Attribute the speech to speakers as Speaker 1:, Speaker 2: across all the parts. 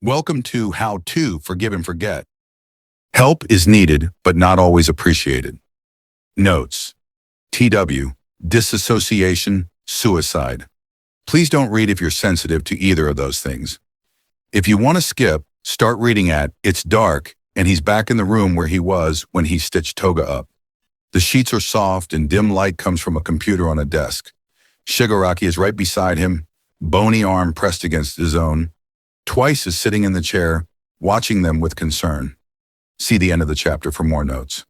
Speaker 1: Welcome to How to Forgive and Forget. Help is needed, but not always appreciated. Notes. TW. Disassociation, suicide. Please don't read if you're sensitive to either of those things. If you want to skip, start reading at It's dark, and he's back in the room where he was when he stitched Toga up. The sheets are soft and dim light comes from a computer on a desk. Shigaraki is right beside him, bony arm pressed against his own. Twice is sitting in the chair, watching them with concern. See the end of the chapter for more notes.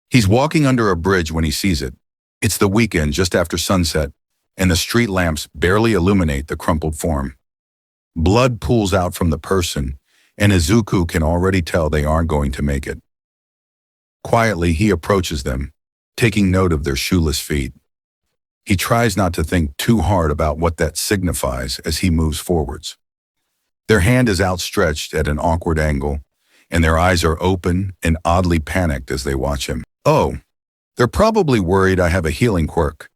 Speaker 1: He's walking under a bridge when he sees it. It's the weekend just after sunset, and the street lamps barely illuminate the crumpled form. Blood pools out from the person, and Izuku can already tell they aren't going to make it. Quietly, he approaches them, taking note of their shoeless feet. He tries not to think too hard about what that signifies as he moves forwards. Their hand is outstretched at an awkward angle, and their eyes are open and oddly panicked as they watch him. Oh, they're probably worried I have a healing quirk.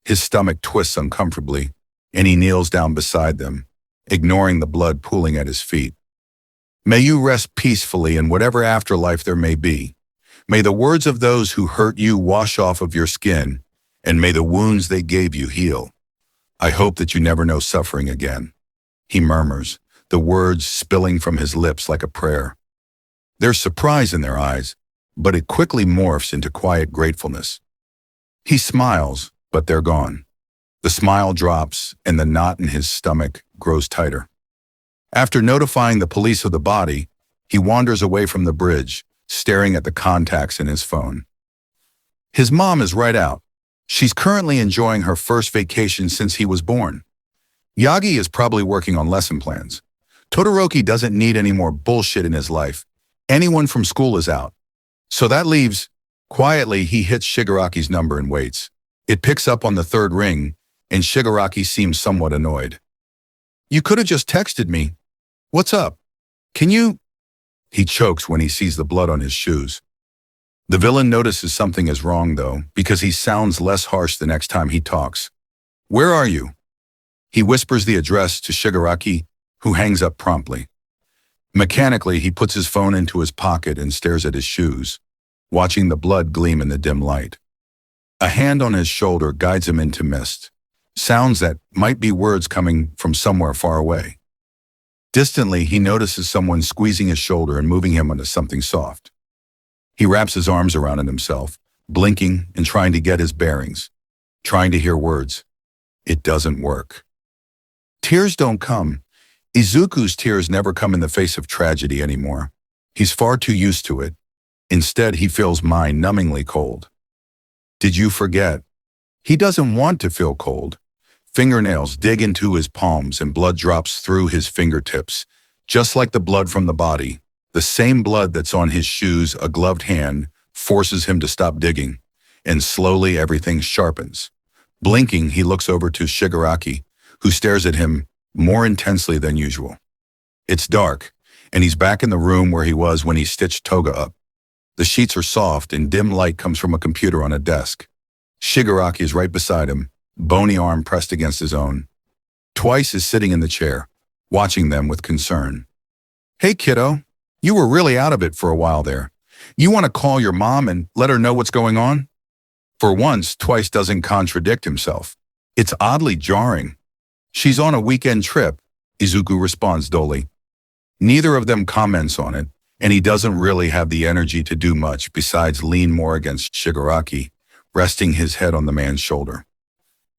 Speaker 1: His stomach twists uncomfortably, and he kneels down beside them, ignoring the blood pooling at his feet. May you rest peacefully in whatever afterlife there may be. May the words of those who hurt you wash off of your skin, and may the wounds they gave you heal. I hope that you never know suffering again, he murmurs, the words spilling from his lips like a prayer. There's surprise in their eyes, but it quickly morphs into quiet gratefulness. He smiles, but they're gone. The smile drops, and the knot in his stomach grows tighter. After notifying the police of the body, he wanders away from the bridge, staring at the contacts in his phone. His mom is right out. She's currently enjoying her first vacation since he was born. Yagi is probably working on lesson plans. Todoroki doesn't need any more bullshit in his life. Anyone from school is out. So that leaves. Quietly, he hits Shigaraki's number and waits. It picks up on the third ring, and Shigaraki seems somewhat annoyed. You could have just texted me. What's up? Can you? He chokes when he sees the blood on his shoes. The villain notices something is wrong, though, because he sounds less harsh the next time he talks. Where are you? He whispers the address to Shigaraki, who hangs up promptly. Mechanically, he puts his phone into his pocket and stares at his shoes, watching the blood gleam in the dim light. A hand on his shoulder guides him into mist, sounds that might be words coming from somewhere far away. Distantly, he notices someone squeezing his shoulder and moving him onto something soft. He wraps his arms around it himself, blinking and trying to get his bearings, trying to hear words. It doesn't work. Tears don't come. Izuku's tears never come in the face of tragedy anymore. He's far too used to it. Instead, he feels mind-numbingly cold. Did you forget? He doesn't want to feel cold. Fingernails dig into his palms and blood drops through his fingertips, just like the blood from the body. The same blood that's on his shoes, a gloved hand, forces him to stop digging, and slowly everything sharpens. Blinking, he looks over to Shigaraki, who stares at him more intensely than usual. It's dark, and he's back in the room where he was when he stitched Toga up. The sheets are soft, and dim light comes from a computer on a desk. Shigaraki is right beside him, bony arm pressed against his own. Twice is sitting in the chair, watching them with concern. Hey, kiddo, you were really out of it for a while there. You want to call your mom and let her know what's going on? For once, Twice doesn't contradict himself. It's oddly jarring. She's on a weekend trip, Izuku responds dully. Neither of them comments on it, and he doesn't really have the energy to do much besides lean more against Shigaraki, resting his head on the man's shoulder.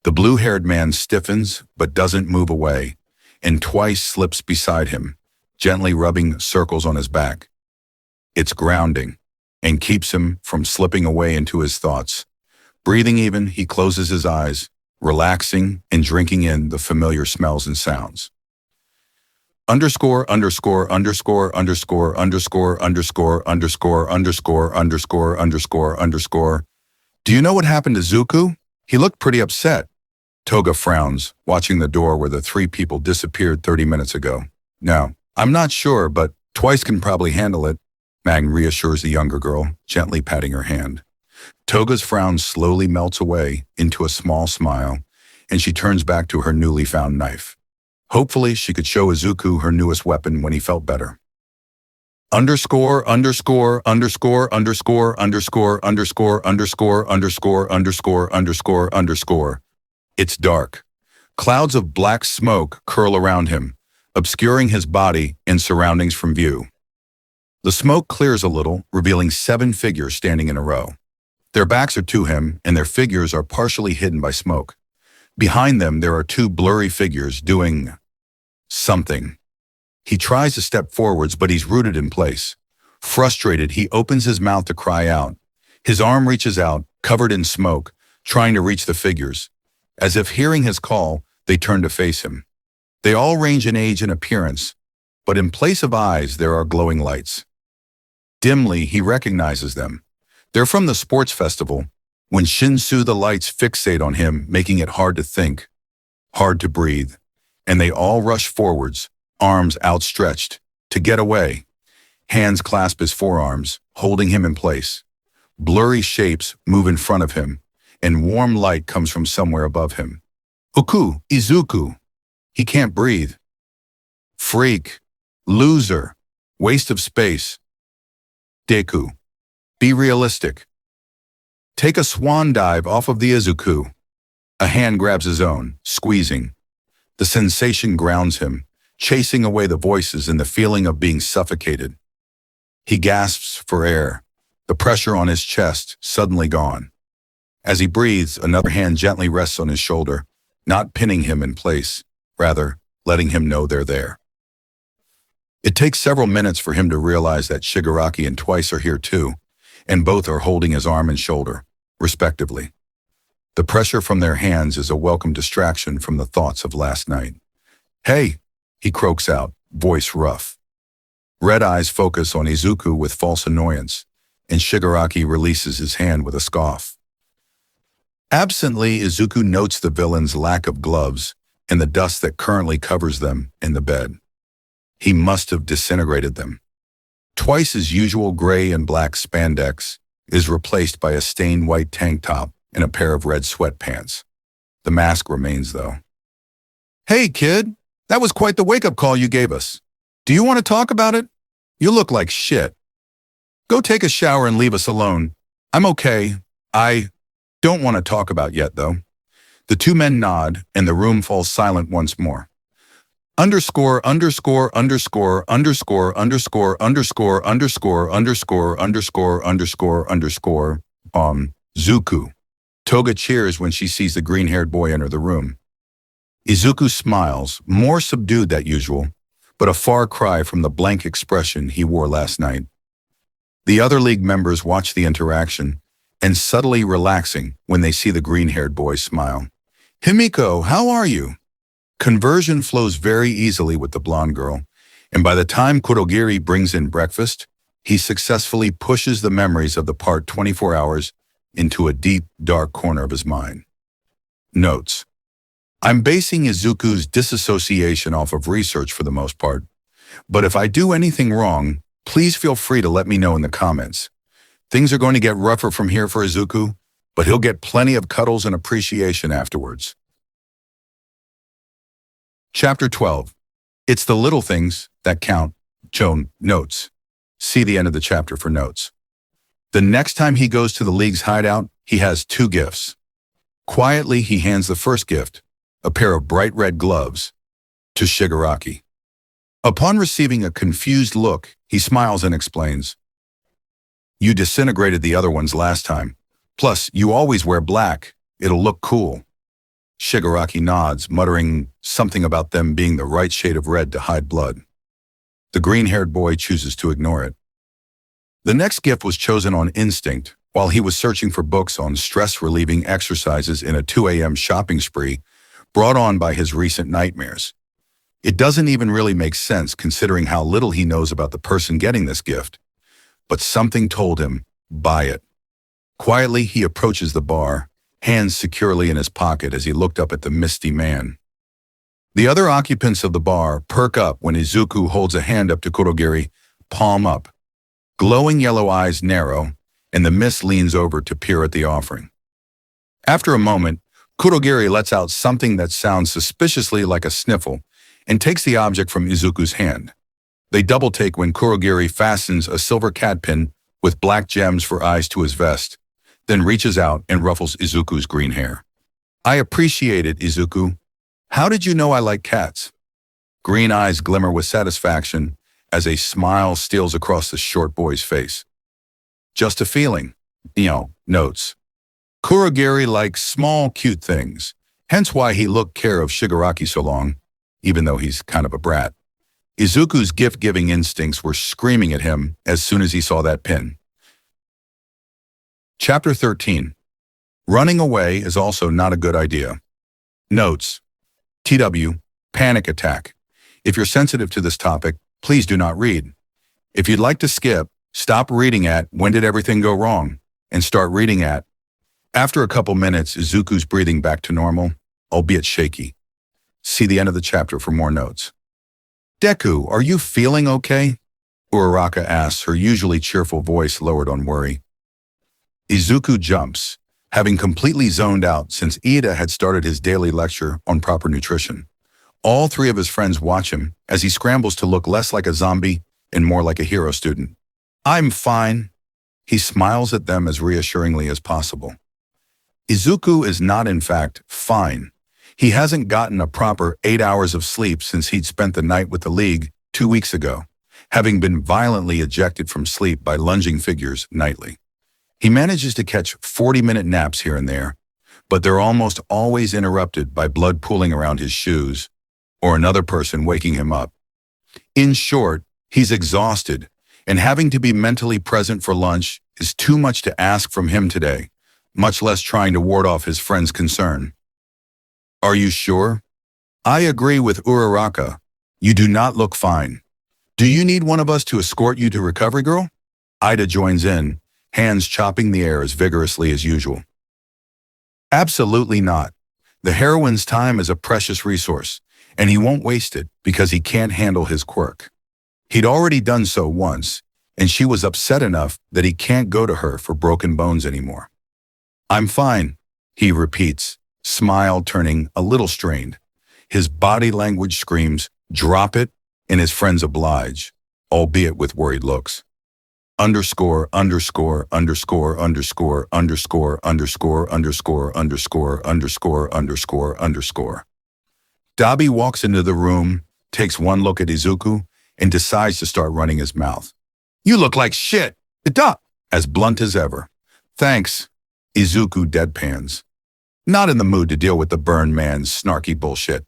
Speaker 1: The blue-haired man stiffens but doesn't move away, and Twice slips beside him, gently rubbing circles on his back. It's grounding, and keeps him from slipping away into his thoughts. Breathing even, he closes his eyes, relaxing and drinking in the familiar smells and sounds. Underscore, underscore, underscore, underscore, underscore, underscore, underscore, underscore, underscore, underscore, underscore. Do you know what happened to Zuko? He looked pretty upset. Toga frowns, watching the door where the three people disappeared 30 minutes ago. No, I'm not sure, but Twice can probably handle it, Mag reassures the younger girl, gently patting her hand. Toga's frown slowly melts away into a small smile, and she turns back to her newly found knife. Hopefully, she could show Izuku her newest weapon when he felt better. Underscore, underscore, underscore, underscore, underscore, underscore, underscore, underscore, underscore, underscore, underscore. It's dark. Clouds of black smoke curl around him, obscuring his body and surroundings from view. The smoke clears a little, revealing 7 figures standing in a row. Their backs are to him, and their figures are partially hidden by smoke. Behind them, there are 2 blurry figures doing something. He tries to step forwards, but he's rooted in place. Frustrated, he opens his mouth to cry out. His arm reaches out, covered in smoke, trying to reach the figures. As if hearing his call, they turn to face him. They all range in age and appearance, but in place of eyes, there are glowing lights. Dimly, he recognizes them. They're from the sports festival. When Shinsu, the lights fixate on him, making it hard to think, hard to breathe, and they all rush forwards, arms outstretched, to get away. Hands clasp his forearms, holding him in place. Blurry shapes move in front of him, and warm light comes from somewhere above him. Izuku. He can't breathe. Freak. Loser. Waste of space. Deku. Be realistic. Take a swan dive off of the Izuku. A hand grabs his own, squeezing. The sensation grounds him, chasing away the voices and the feeling of being suffocated. He gasps for air, the pressure on his chest suddenly gone. As he breathes, another hand gently rests on his shoulder, not pinning him in place, rather letting him know they're there. It takes several minutes for him to realize that Shigaraki and Twice are here too, and both are holding his arm and shoulder, respectively. The pressure from their hands is a welcome distraction from the thoughts of last night. "Hey," he croaks out, voice rough. Red eyes focus on Izuku with false annoyance, and Shigaraki releases his hand with a scoff. Absently, Izuku notes the villain's lack of gloves and the dust that currently covers them in the bed. He must have disintegrated them. Twice's usual gray and black spandex is replaced by a stained white tank top and a pair of red sweatpants. The mask remains, though. "Hey, kid, that was quite the wake-up call you gave us. Do you want to talk about it? You look like shit. Go take a shower and leave us alone. I'm okay. I don't want to talk about yet, though." The 2 men nod, and the room falls silent once more. Underscore, underscore, underscore, underscore, underscore, underscore, underscore, underscore, underscore, underscore, underscore, Zuku. Toga cheers when she sees the green-haired boy enter the room. Izuku smiles, more subdued than usual, but a far cry from the blank expression he wore last night. The other league members watch the interaction, and subtly relaxing when they see the green-haired boy smile. "Himiko, how are you?" Conversion flows very easily with the blonde girl, and by the time Kurogiri brings in breakfast, he successfully pushes the memories of the part 24 hours into a deep, dark corner of his mind. Notes: I'm basing Izuku's disassociation off of research for the most part, but if I do anything wrong, please feel free to let me know in the comments. Things are going to get rougher from here for Izuku, but he'll get plenty of cuddles and appreciation afterwards. Chapter 12. It's the little things that count. Joan notes. See the end of the chapter for notes. The next time he goes to the League's hideout, he has 2 gifts. Quietly, he hands the first gift, a pair of bright red gloves, to Shigaraki. Upon receiving a confused look, he smiles and explains, "You disintegrated the other ones last time. Plus, you always wear black. It'll look cool." Shigaraki nods, muttering something about them being the right shade of red to hide blood. The green-haired boy chooses to ignore it. The next gift was chosen on instinct while he was searching for books on stress-relieving exercises in a 2 a.m. shopping spree brought on by his recent nightmares. It doesn't even really make sense considering how little he knows about the person getting this gift, but something told him, buy it. Quietly, he approaches the bar, hands securely in his pocket as he looked up at the misty man. The other occupants of the bar perk up when Izuku holds a hand up to Kurogiri, palm up. Glowing yellow eyes narrow, and the mist leans over to peer at the offering. After a moment, Kurogiri lets out something that sounds suspiciously like a sniffle, and takes the object from Izuku's hand. They double-take when Kurogiri fastens a silver cat pin with black gems for eyes to his vest, then reaches out and ruffles Izuku's green hair. I appreciate it, Izuku. How did you know I like cats? Green eyes glimmer with satisfaction as a smile steals across the short boy's face. Just a feeling, notes. Kurogiri likes small, cute things, hence why he looked care of Shigaraki so long, even though he's kind of a brat. Izuku's gift-giving instincts were screaming at him as soon as he saw that pin. Chapter 13. Running away is also not a good idea. Notes. TW, panic attack. If you're sensitive to this topic, please do not read. If you'd like to skip, stop reading at "When did everything go wrong?" and start reading at. After a couple minutes, Izuku's breathing back to normal, albeit shaky. See the end of the chapter for more notes. Deku, are you feeling okay? Uraraka asks, her usually cheerful voice lowered on worry. Izuku jumps, having completely zoned out since Ida had started his daily lecture on proper nutrition. All three of his friends watch him as he scrambles to look less like a zombie and more like a hero student. I'm fine. He smiles at them as reassuringly as possible. Izuku is not, in fact, fine. He hasn't gotten a proper 8 hours of sleep since he'd spent the night with the League 2 weeks ago, having been violently ejected from sleep by lunging figures nightly. He manages to catch 40-minute naps here and there, but they're almost always interrupted by blood pooling around his shoes or another person waking him up. In short, he's exhausted, and having to be mentally present for lunch is too much to ask from him today, much less trying to ward off his friend's concern. Are you sure? I agree with Uraraka. You do not look fine. Do you need one of us to escort you to Recovery Girl? Ida joins in, hands chopping the air as vigorously as usual. Absolutely not. The heroine's time is a precious resource, and he won't waste it because he can't handle his quirk. He'd already done so once, and she was upset enough that he can't go to her for broken bones anymore. I'm fine, he repeats, smile turning a little strained. His body language screams, drop it, and his friends oblige, albeit with worried looks. Underscore, underscore, underscore, underscore, underscore, underscore, underscore, underscore, underscore, underscore, underscore. Dabi walks into the room, takes one look at Izuku, and decides to start running his mouth. You look like shit. Ita! As blunt as ever. Thanks. Izuku deadpans. Not in the mood to deal with the burned man's snarky bullshit.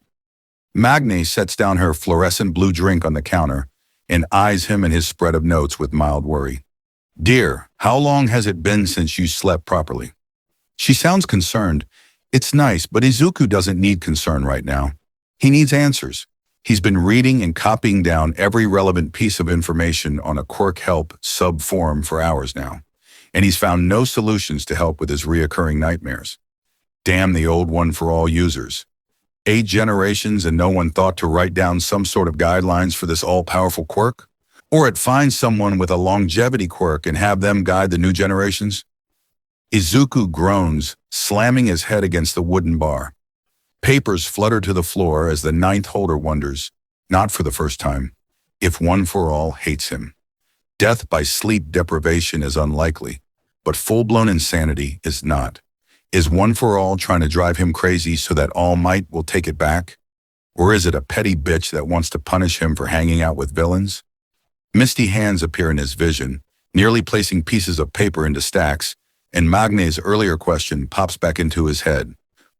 Speaker 1: Magne sets down her fluorescent blue drink on the counter and eyes him and his spread of notes with mild worry. Dear, how long has it been since you slept properly? She sounds concerned. It's nice, but Izuku doesn't need concern right now. He needs answers. He's been reading and copying down every relevant piece of information on a Quirk Help sub-forum for hours now, and he's found no solutions to help with his reoccurring nightmares. Damn the old one for all users. 8 generations and no one thought to write down some sort of guidelines for this all-powerful quirk? Or it finds someone with a longevity quirk and have them guide the new generations? Izuku groans, slamming his head against the wooden bar. Papers flutter to the floor as the 9th holder wonders, not for the first time, if One for All hates him. Death by sleep deprivation is unlikely, but full-blown insanity is not. Is One for All trying to drive him crazy so that All Might will take it back? Or is it a petty bitch that wants to punish him for hanging out with villains? Misty hands appear in his vision, nearly placing pieces of paper into stacks, and Magne's earlier question pops back into his head.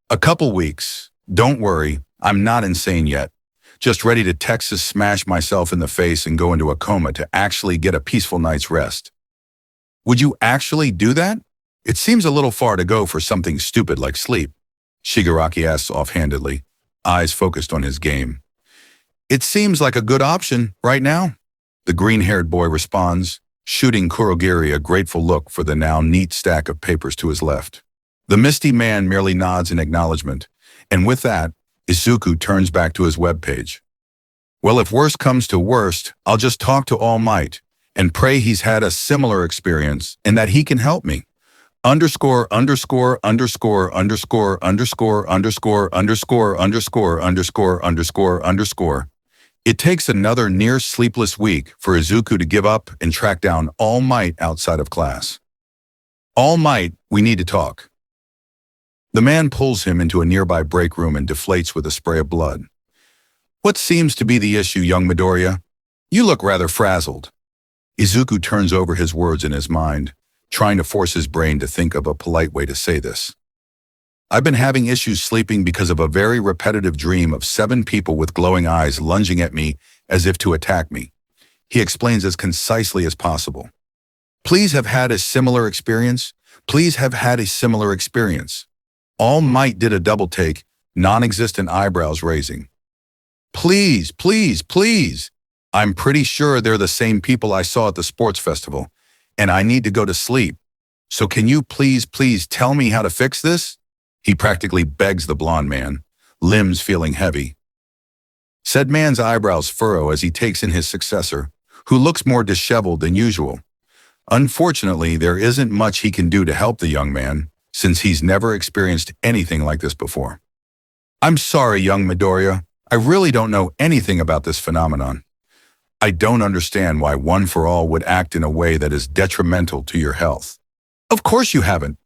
Speaker 1: A couple weeks. Don't worry, I'm not insane yet. Just ready to Texas smash myself in the face and go into a coma to actually get a peaceful night's rest. Would you actually do that? It seems a little far to go for something stupid like sleep, Shigaraki asks offhandedly, eyes focused on his game. It seems like a good option right now, the green-haired boy responds, shooting Kurogiri a grateful look for the now neat stack of papers to his left. The misty man merely nods in acknowledgement, and with that, Izuku turns back to his webpage. Well, if worst comes to worst, I'll just talk to All Might and pray he's had a similar experience and that he can help me. Underscore, underscore, underscore, underscore, underscore, underscore, underscore, underscore, underscore, underscore, underscore. It takes another near sleepless week for Izuku to give up and track down All Might outside of class. All Might, we need to talk. The man pulls him into a nearby break room and deflates with a spray of blood. What seems to be the issue, young Midoriya? You look rather frazzled. Izuku turns over his words in his mind, trying to force his brain to think of a polite way to say this. I've been having issues sleeping because of a very repetitive dream of 7 people with glowing eyes lunging at me as if to attack me. He explains as concisely as possible. Please have had a similar experience. Please have had a similar experience. All Might did a double take, non-existent eyebrows raising. Please, please, please. I'm pretty sure they're the same people I saw at the sports festival, and I need to go to sleep. So can you please tell me how to fix this? He practically begs the blond man, limbs feeling heavy. Said man's eyebrows furrow as he takes in his successor, who looks more disheveled than usual. Unfortunately, there isn't much he can do to help the young man, since he's never experienced anything like this before. I'm sorry, young Midoriya. I really don't know anything about this phenomenon. I don't understand why One for All would act in a way that is detrimental to your health. Of course you haven't.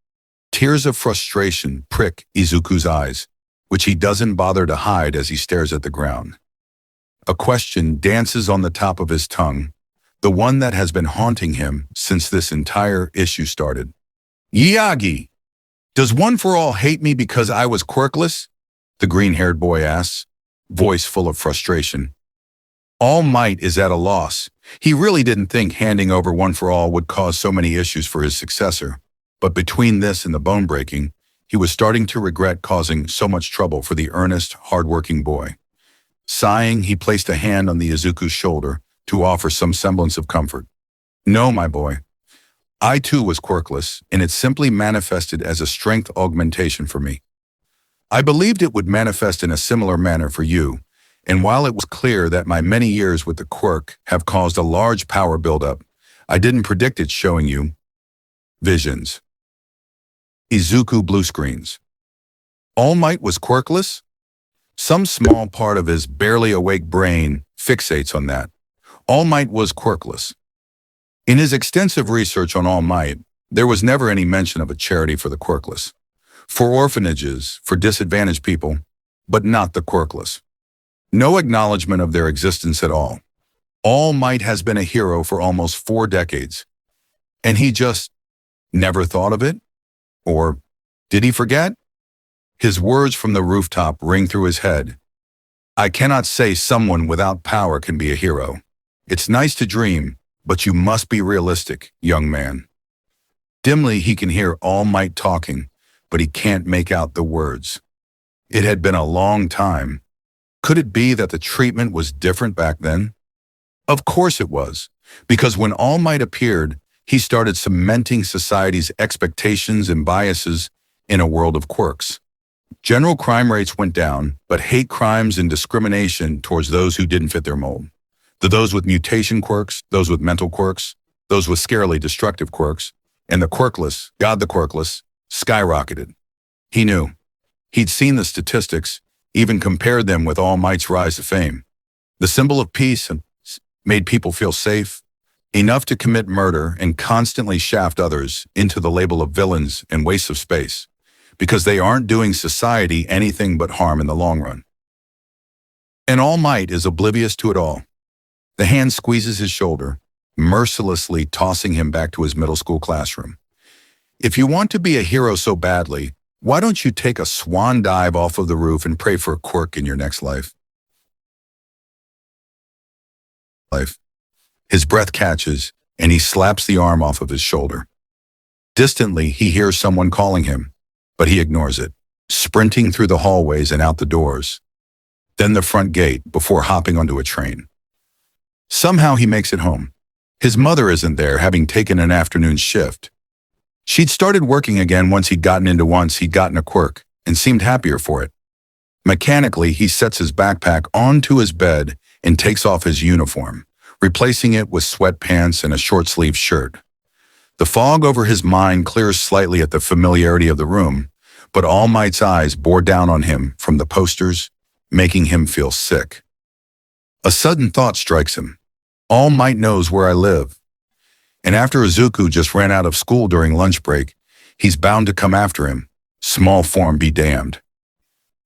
Speaker 1: Tears of frustration prick Izuku's eyes, which he doesn't bother to hide as he stares at the ground. A question dances on the top of his tongue, the one that has been haunting him since this entire issue started. Yagi! Does One for All hate me because I was quirkless? The green-haired boy asks, voice full of frustration. All Might is at a loss. He really didn't think handing over One for All would cause so many issues for his successor. But between this and the bone breaking, he was starting to regret causing so much trouble for the earnest, hard-working boy. Sighing, he placed a hand on the Izuku's shoulder to offer some semblance of comfort. No, my boy. I too was quirkless, and it simply manifested as a strength augmentation for me. I believed it would manifest in a similar manner for you, and while it was clear that my many years with the quirk have caused a large power buildup, I didn't predict it showing you visions. Izuku blue screens. All Might was quirkless? Some small part of his barely awake brain fixates on that. All Might was quirkless. In his extensive research on All Might, there was never any mention of a charity for the quirkless. For orphanages, for disadvantaged people, but not the quirkless. No acknowledgement of their existence at all. All Might has been a hero for almost 4 decades. And he just never thought of it? Or did he forget? His words from the rooftop ring through his head. I cannot say someone without power can be a hero. It's nice to dream, but you must be realistic, young man. Dimly he can hear All Might talking, but he can't make out the words. It had been a long time. Could it be that the treatment was different back then? Of course it was, because when All Might appeared, he started cementing society's expectations and biases in a world of quirks. General crime rates went down, but hate crimes and discrimination towards those who didn't fit their mold. Those with mutation quirks, those with mental quirks, those with scarily destructive quirks, and the quirkless, the quirkless, skyrocketed. He knew. He'd seen the statistics, even compared them with All Might's rise to fame. The symbol of peace made people feel safe, enough to commit murder and constantly shaft others into the label of villains and wastes of space, because they aren't doing society anything but harm in the long run. And All Might is oblivious to it all. The hand squeezes his shoulder, mercilessly tossing him back to his middle school classroom. If you want to be a hero so badly, why don't you take a swan dive off of the roof and pray for a quirk in your next life? His breath catches, and he slaps the arm off of his shoulder. Distantly, he hears someone calling him, but he ignores it, sprinting through the hallways and out the doors, then the front gate before hopping onto a train. Somehow he makes it home. His mother isn't there, having taken an afternoon shift. She'd started working again once he'd gotten a quirk, and seemed happier for it. Mechanically, he sets his backpack onto his bed and takes off his uniform, replacing it with sweatpants and a short-sleeved shirt. The fog over his mind clears slightly at the familiarity of the room, but All Might's eyes bore down on him from the posters, making him feel sick. A sudden thought strikes him. All Might knows where I live. And after Izuku just ran out of school during lunch break, he's bound to come after him. Small form be damned.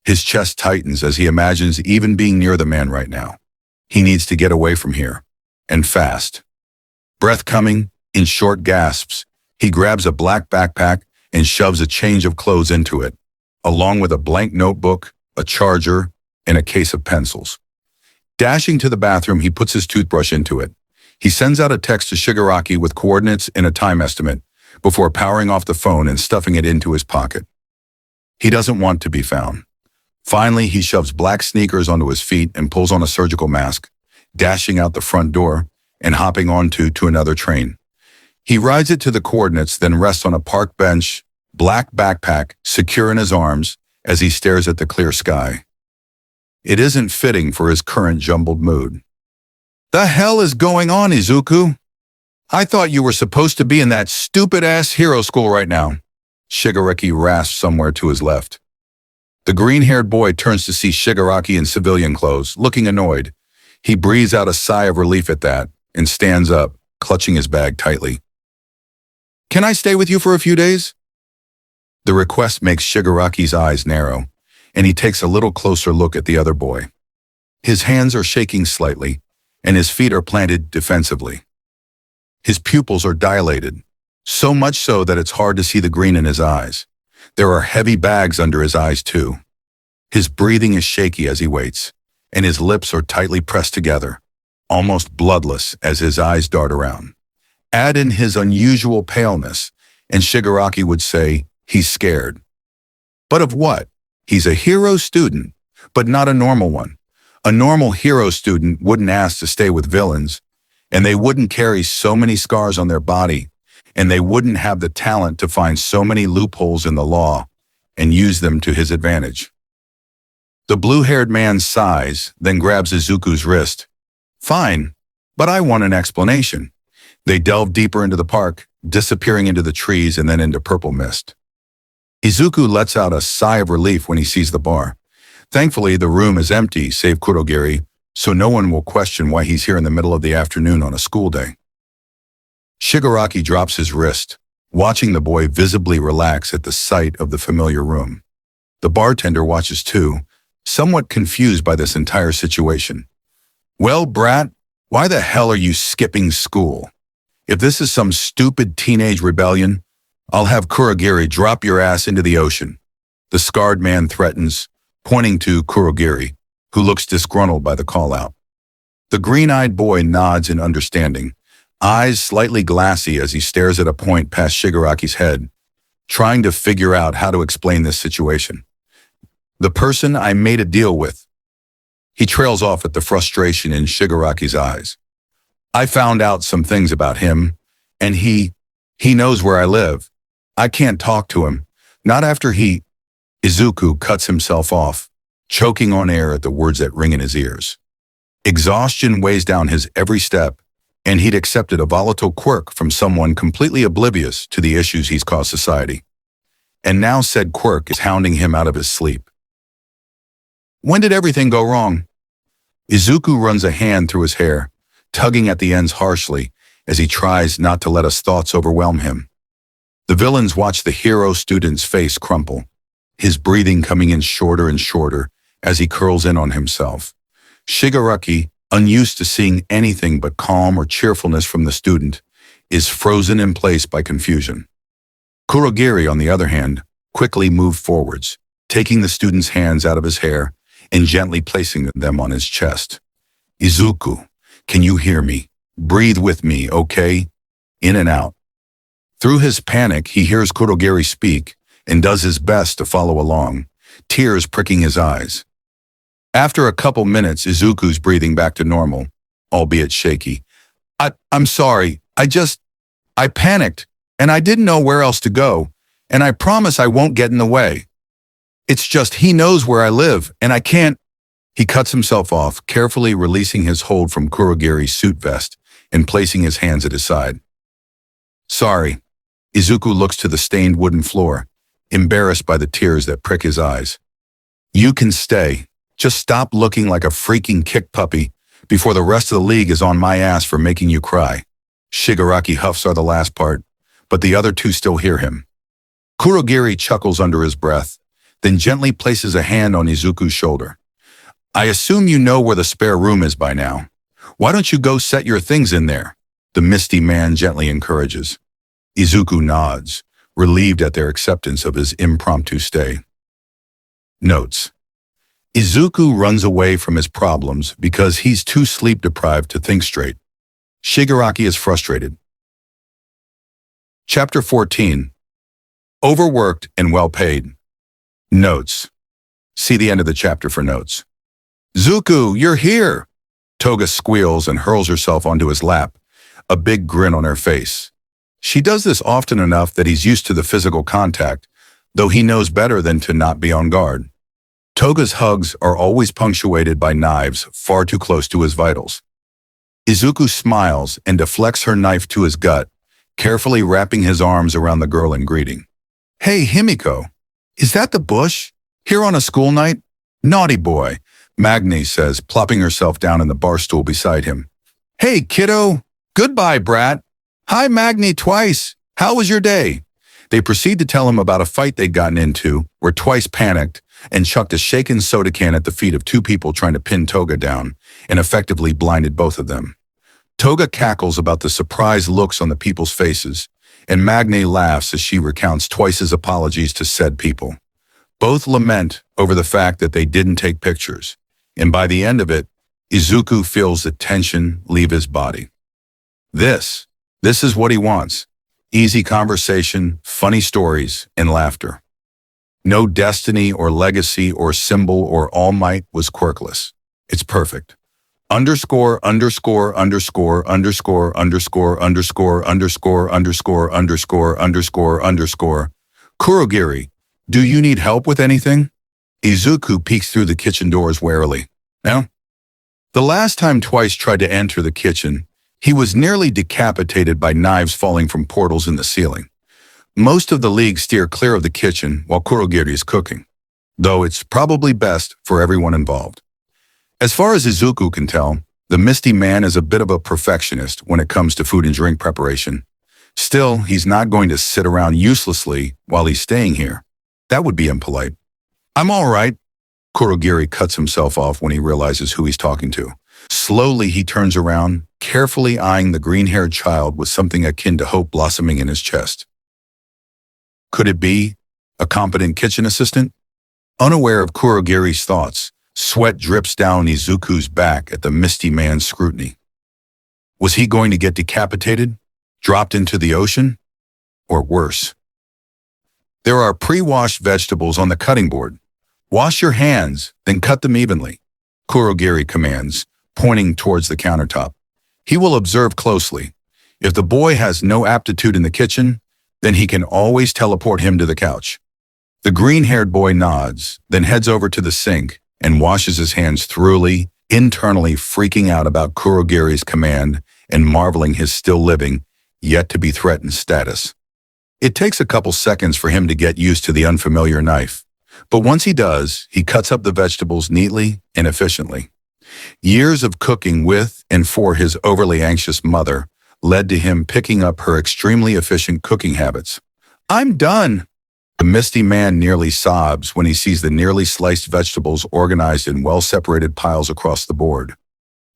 Speaker 1: His chest tightens as he imagines even being near the man right now. He needs to get away from here. And fast. Breath coming, in short gasps, he grabs a black backpack and shoves a change of clothes into it, along with a blank notebook, a charger, and a case of pencils. Dashing to the bathroom, he puts his toothbrush into it. He sends out a text to Shigaraki with coordinates and a time estimate before powering off the phone and stuffing it into his pocket. He doesn't want to be found. Finally, he shoves black sneakers onto his feet and pulls on a surgical mask, dashing out the front door and hopping onto another train. He rides it to the coordinates, then rests on a park bench, black backpack secure in his arms as he stares at the clear sky. It isn't fitting for his current jumbled mood. The hell is going on, Izuku? I thought you were supposed to be in that stupid-ass hero school right now. Shigaraki rasps somewhere to his left. The green-haired boy turns to see Shigaraki in civilian clothes, looking annoyed. He breathes out a sigh of relief at that and stands up, clutching his bag tightly. Can I stay with you for a few days? The request makes Shigaraki's eyes narrow, and he takes a little closer look at the other boy. His hands are shaking slightly, and his feet are planted defensively. His pupils are dilated, so much so that it's hard to see the green in his eyes. There are heavy bags under his eyes too. His breathing is shaky as he waits, and his lips are tightly pressed together, almost bloodless as his eyes dart around. Add in his unusual paleness, and Shigaraki would say he's scared. But of what? He's a hero student, but not a normal one. A normal hero student wouldn't ask to stay with villains, and they wouldn't carry so many scars on their body, and they wouldn't have the talent to find so many loopholes in the law and use them to his advantage. The blue-haired man sighs, then grabs Izuku's wrist. Fine, but I want an explanation. They delve deeper into the park, disappearing into the trees and then into purple mist. Izuku lets out a sigh of relief when he sees the bar. Thankfully, the room is empty, save Kurogiri, so no one will question why he's here in the middle of the afternoon on a school day. Shigaraki drops his wrist, watching the boy visibly relax at the sight of the familiar room. The bartender watches too, somewhat confused by this entire situation. Well, brat, why the hell are you skipping school? If this is some stupid teenage rebellion, I'll have Kurogiri drop your ass into the ocean. The scarred man threatens, pointing to Kurogiri, who looks disgruntled by the call-out. The green-eyed boy nods in understanding, eyes slightly glassy as he stares at a point past Shigaraki's head, trying to figure out how to explain this situation. The person I made a deal with. He trails off at the frustration in Shigaraki's eyes. I found out some things about him, and he knows where I live. I can't talk to him, not after he... Izuku cuts himself off, choking on air at the words that ring in his ears. Exhaustion weighs down his every step, and he'd accepted a volatile quirk from someone completely oblivious to the issues he's caused society. And now said quirk is hounding him out of his sleep. When did everything go wrong? Izuku runs a hand through his hair, tugging at the ends harshly as he tries not to let his thoughts overwhelm him. The villains watch the hero student's face crumple, his breathing coming in shorter and shorter as he curls in on himself. Shigaraki, unused to seeing anything but calm or cheerfulness from the student, is frozen in place by confusion. Kurogiri, on the other hand, quickly moved forwards, taking the student's hands out of his hair and gently placing them on his chest. Izuku, can you hear me? Breathe with me, okay? In and out. Through his panic, he hears Kurogiri speak and does his best to follow along, tears pricking his eyes. After a couple minutes, Izuku's breathing back to normal, albeit shaky. I'm sorry, I panicked, and I didn't know where else to go, and I promise I won't get in the way. It's just he knows where I live, and I can't... He cuts himself off, carefully releasing his hold from Kurogiri's suit vest and placing his hands at his side. Sorry. Izuku looks to the stained wooden floor, embarrassed by the tears that prick his eyes. You can stay. Just stop looking like a freaking kick puppy before the rest of the league is on my ass for making you cry. Shigaraki huffs are the last part, but the other two still hear him. Kurogiri chuckles under his breath, then gently places a hand on Izuku's shoulder. I assume you know where the spare room is by now. Why don't you go set your things in there? The misty man gently encourages. Izuku nods, relieved at their acceptance of his impromptu stay. Notes. Izuku runs away from his problems because he's too sleep-deprived to think straight. Shigaraki is frustrated. Chapter 14. Overworked and well-paid. Notes. See the end of the chapter for notes. Zuku, you're here! Toga squeals and hurls herself onto his lap, a big grin on her face. She does this often enough that he's used to the physical contact, though he knows better than to not be on guard. Toga's hugs are always punctuated by knives far too close to his vitals. Izuku smiles and deflects her knife to his gut, carefully wrapping his arms around the girl in greeting. Hey, Himiko, is that the bush? Here on a school night? Naughty boy, Magni says, plopping herself down in the bar stool beside him. Hey, kiddo. Goodbye, brat. Hi, Magni twice. How was your day? They proceed to tell him about a fight they'd gotten into, where Twice panicked and chucked a shaken soda can at the feet of two people trying to pin Toga down, and effectively blinded both of them. Toga cackles about the surprised looks on the people's faces, and Magni laughs as she recounts Twice's apologies to said people. Both lament over the fact that they didn't take pictures, and by the end of it, Izuku feels the tension leave his body. This is what he wants. Easy conversation, funny stories, and laughter. No destiny or legacy or symbol or all might was quirkless. It's perfect. Underscore, underscore, underscore, underscore, underscore, underscore, underscore, underscore, underscore, underscore, underscore. Kurogiri, do you need help with anything? Izuku peeks through the kitchen doors warily. No? The last time Twice tried to enter the kitchen, he was nearly decapitated by knives falling from portals in the ceiling. Most of the league steer clear of the kitchen while Kurogiri is cooking, though it's probably best for everyone involved. As far as Izuku can tell, the Misty Man is a bit of a perfectionist when it comes to food and drink preparation. Still, he's not going to sit around uselessly while he's staying here. That would be impolite. I'm all right. Kurogiri cuts himself off when he realizes who he's talking to. Slowly, he turns around, carefully eyeing the green-haired child with something akin to hope blossoming in his chest. Could it be a competent kitchen assistant? Unaware of Kurogiri's thoughts, sweat drips down Izuku's back at the Misty Man's scrutiny. Was he going to get decapitated? Dropped into the ocean? Or worse? There are pre-washed vegetables on the cutting board. Wash your hands, then cut them evenly, Kurogiri commands, pointing towards the countertop. He will observe closely. If the boy has no aptitude in the kitchen, then he can always teleport him to the couch. The green-haired boy nods, then heads over to the sink and washes his hands thoroughly, internally freaking out about Kurogiri's command and marveling his still living, yet to be threatened status. It takes a couple seconds for him to get used to the unfamiliar knife, but once he does, he cuts up the vegetables neatly and efficiently. Years of cooking with and for his overly anxious mother led to him picking up her extremely efficient cooking habits. I'm done. The Misty Man nearly sobs when he sees the nearly sliced vegetables organized in well-separated piles across the board.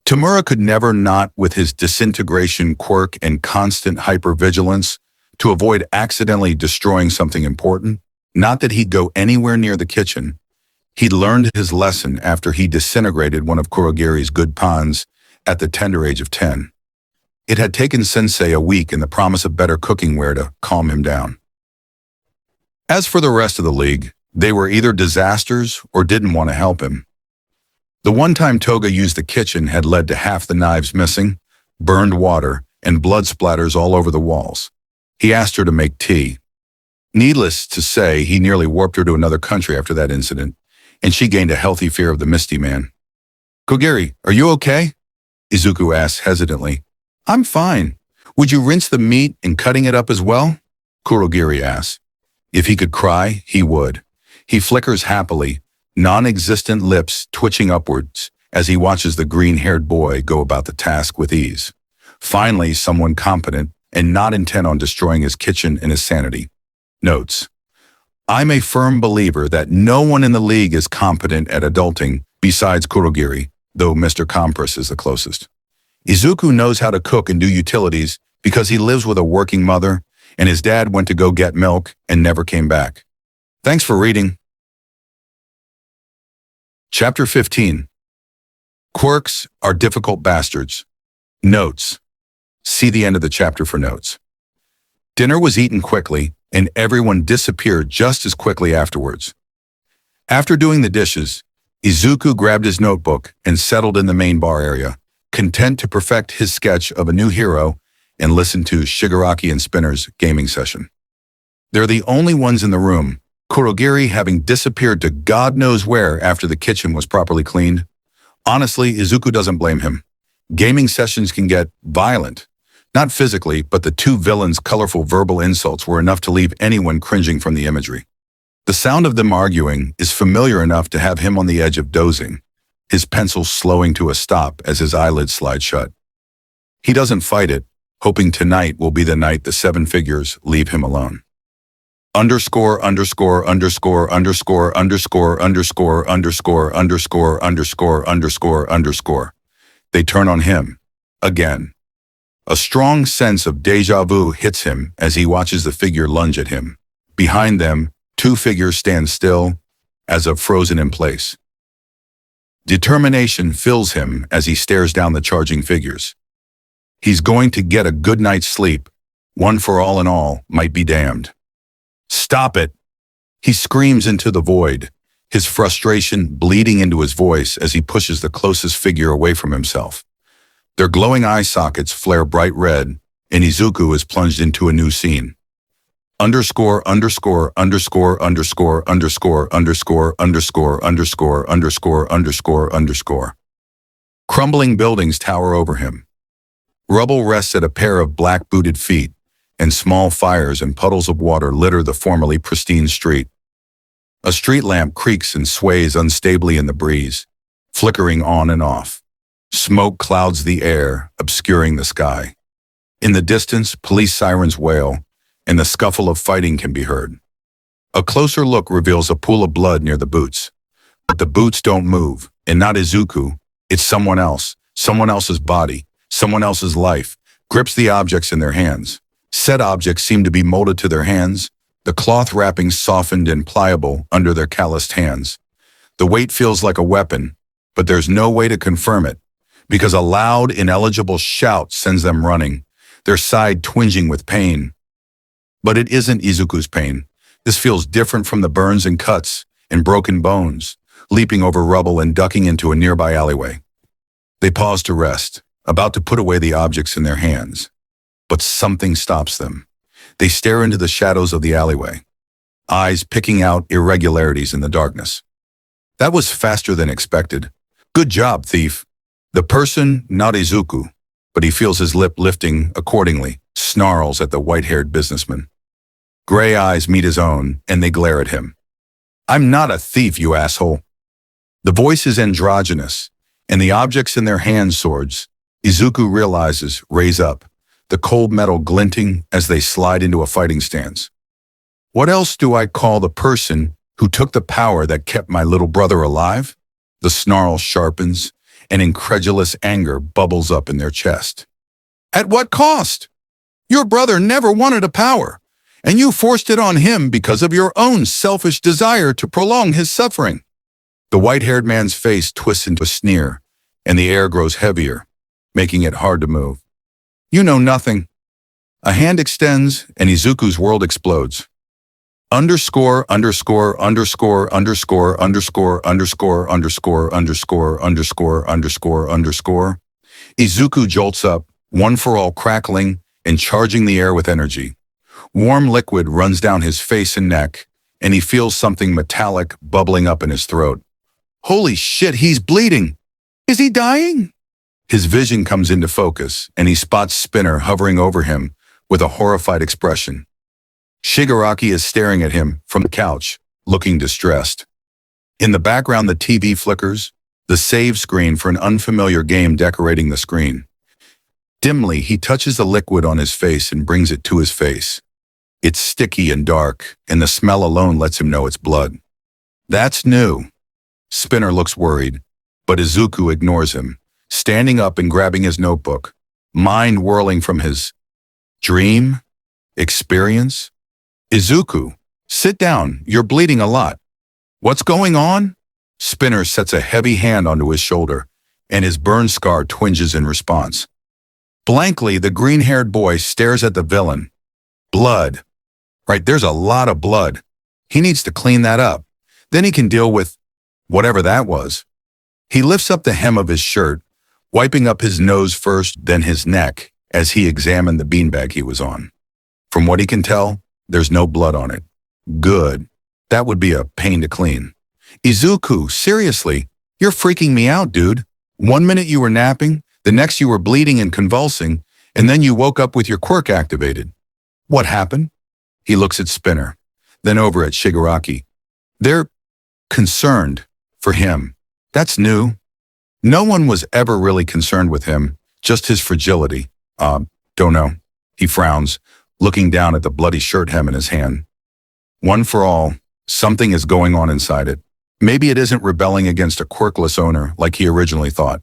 Speaker 1: Tamura could never not, with his disintegration quirk and constant hypervigilance, to avoid accidentally destroying something important. Not that he'd go anywhere near the kitchen. He'd learned his lesson after he disintegrated one of Kurogiri's good pans at the tender age of 10. It had taken Sensei a week and the promise of better cooking ware to calm him down. As for the rest of the league, they were either disasters or didn't want to help him. The one time Toga used the kitchen had led to half the knives missing, burned water, and blood splatters all over the walls. He asked her to make tea. Needless to say, he nearly warped her to another country after that incident, and she gained a healthy fear of the Misty Man. Kurogiri, are you okay? Izuku asked hesitantly. I'm fine. Would you rinse the meat in cutting it up as well? Kurogiri asks. If he could cry, he would. He flickers happily, non-existent lips twitching upwards as he watches the green-haired boy go about the task with ease. Finally, someone competent and not intent on destroying his kitchen and his sanity. Notes. I'm a firm believer that no one in the league is competent at adulting besides Kurogiri, though Mr. Compress is the closest. Izuku knows how to cook and do utilities because he lives with a working mother, and his dad went to go get milk and never came back. Thanks for reading. Chapter 15. Quirks are difficult bastards. Notes. See the end of the chapter for notes. Dinner was eaten quickly, and everyone disappeared just as quickly afterwards. After doing the dishes, Izuku grabbed his notebook and settled in the main bar area, content to perfect his sketch of a new hero and listen to Shigaraki and Spinner's gaming session. They're the only ones in the room, Kurogiri having disappeared to God knows where after the kitchen was properly cleaned. Honestly, Izuku doesn't blame him. Gaming sessions can get violent. Not physically, but the two villains' colorful verbal insults were enough to leave anyone cringing from the imagery. The sound of them arguing is familiar enough to have him on the edge of dozing, his pencil slowing to a stop as his eyelids slide shut. He doesn't fight it, hoping tonight will be the night the seven figures leave him alone. Underscore, underscore, underscore, underscore, underscore, underscore, underscore, underscore, underscore, underscore, underscore. They turn on him. Again. A strong sense of déjà vu hits him as he watches the figure lunge at him. Behind them, two figures stand still, as if frozen in place. Determination fills him as he stares down the charging figures. He's going to get a good night's sleep. One for all and all might be damned. Stop it! He screams into the void, his frustration bleeding into his voice as he pushes the closest figure away from himself. Their glowing eye sockets flare bright red, and Izuku is plunged into a new scene. Underscore, underscore, underscore, underscore, underscore, underscore, underscore, underscore, underscore, underscore, underscore. Crumbling buildings tower over him. Rubble rests at a pair of black-booted feet, and small fires and puddles of water litter the formerly pristine street. A street lamp creaks and sways unstably in the breeze, flickering on and off. Smoke clouds the air, obscuring the sky. In the distance, police sirens wail, and the scuffle of fighting can be heard. A closer look reveals a pool of blood near the boots. But the boots don't move, and not Izuku. It's someone else, someone else's body, someone else's life, grips the objects in their hands. Said objects seem to be molded to their hands, the cloth wrappings softened and pliable under their calloused hands. The weight feels like a weapon, but there's no way to confirm it, because a loud, ineligible shout sends them running, their side twinging with pain. But it isn't Izuku's pain. This feels different from the burns and cuts and broken bones, leaping over rubble and ducking into a nearby alleyway. They pause to rest, about to put away the objects in their hands. But something stops them. They stare into the shadows of the alleyway, eyes picking out irregularities in the darkness. That was faster than expected. Good job, thief. The person, not Izuku, but he feels his lip lifting accordingly, snarls at the white-haired businessman. Gray eyes meet his own, and they glare at him. I'm not a thief, you asshole. The voice is androgynous, and the objects in their hand swords, Izuku realizes, raise up, the cold metal glinting as they slide into a fighting stance. What else do I call the person who took the power that kept my little brother alive? The snarl sharpens, and incredulous anger bubbles up in their chest. At what cost? Your brother never wanted a power, and you forced it on him because of your own selfish desire to prolong his suffering. The white-haired man's face twists into a sneer, and the air grows heavier, making it hard to move. You know nothing. A hand extends, and Izuku's world explodes. Underscore, underscore, underscore, underscore, underscore, underscore, underscore, underscore, underscore, underscore, underscore. Izuku jolts up, one for all crackling and charging the air with energy. Warm liquid runs down his face and neck, and he feels something metallic bubbling up in his throat. Holy shit, he's bleeding! Is he dying? His vision comes into focus, and he spots Spinner hovering over him with a horrified expression. Shigaraki is staring at him from the couch, looking distressed. In the background, the TV flickers, the save screen for an unfamiliar game decorating the screen. Dimly, he touches the liquid on his face and brings it to his face. It's sticky and dark, and the smell alone lets him know it's blood. That's new. Spinner looks worried, but Izuku ignores him, standing up and grabbing his notebook, mind whirling from his dream? Experience? Izuku, sit down, you're bleeding a lot. What's going on? Spinner sets a heavy hand onto his shoulder, and his burn scar twinges in response. Blankly, the green-haired boy stares at the villain. Blood. Right, there's a lot of blood. He needs to clean that up. Then he can deal with whatever that was. He lifts up the hem of his shirt, wiping up his nose first, then his neck, as he examined the beanbag he was on. From what he can tell, there's no blood on it. Good. That would be a pain to clean. Izuku, seriously, you're freaking me out, dude. 1 minute you were napping, the next you were bleeding and convulsing, and then you woke up with your quirk activated. What happened? He looks at Spinner, then over at Shigaraki. They're concerned for him. That's new. No one was ever really concerned with him, just his fragility. Don't know. He frowns, looking down at the bloody shirt hem in his hand. One for all, something is going on inside it. Maybe it isn't rebelling against a quirkless owner like he originally thought,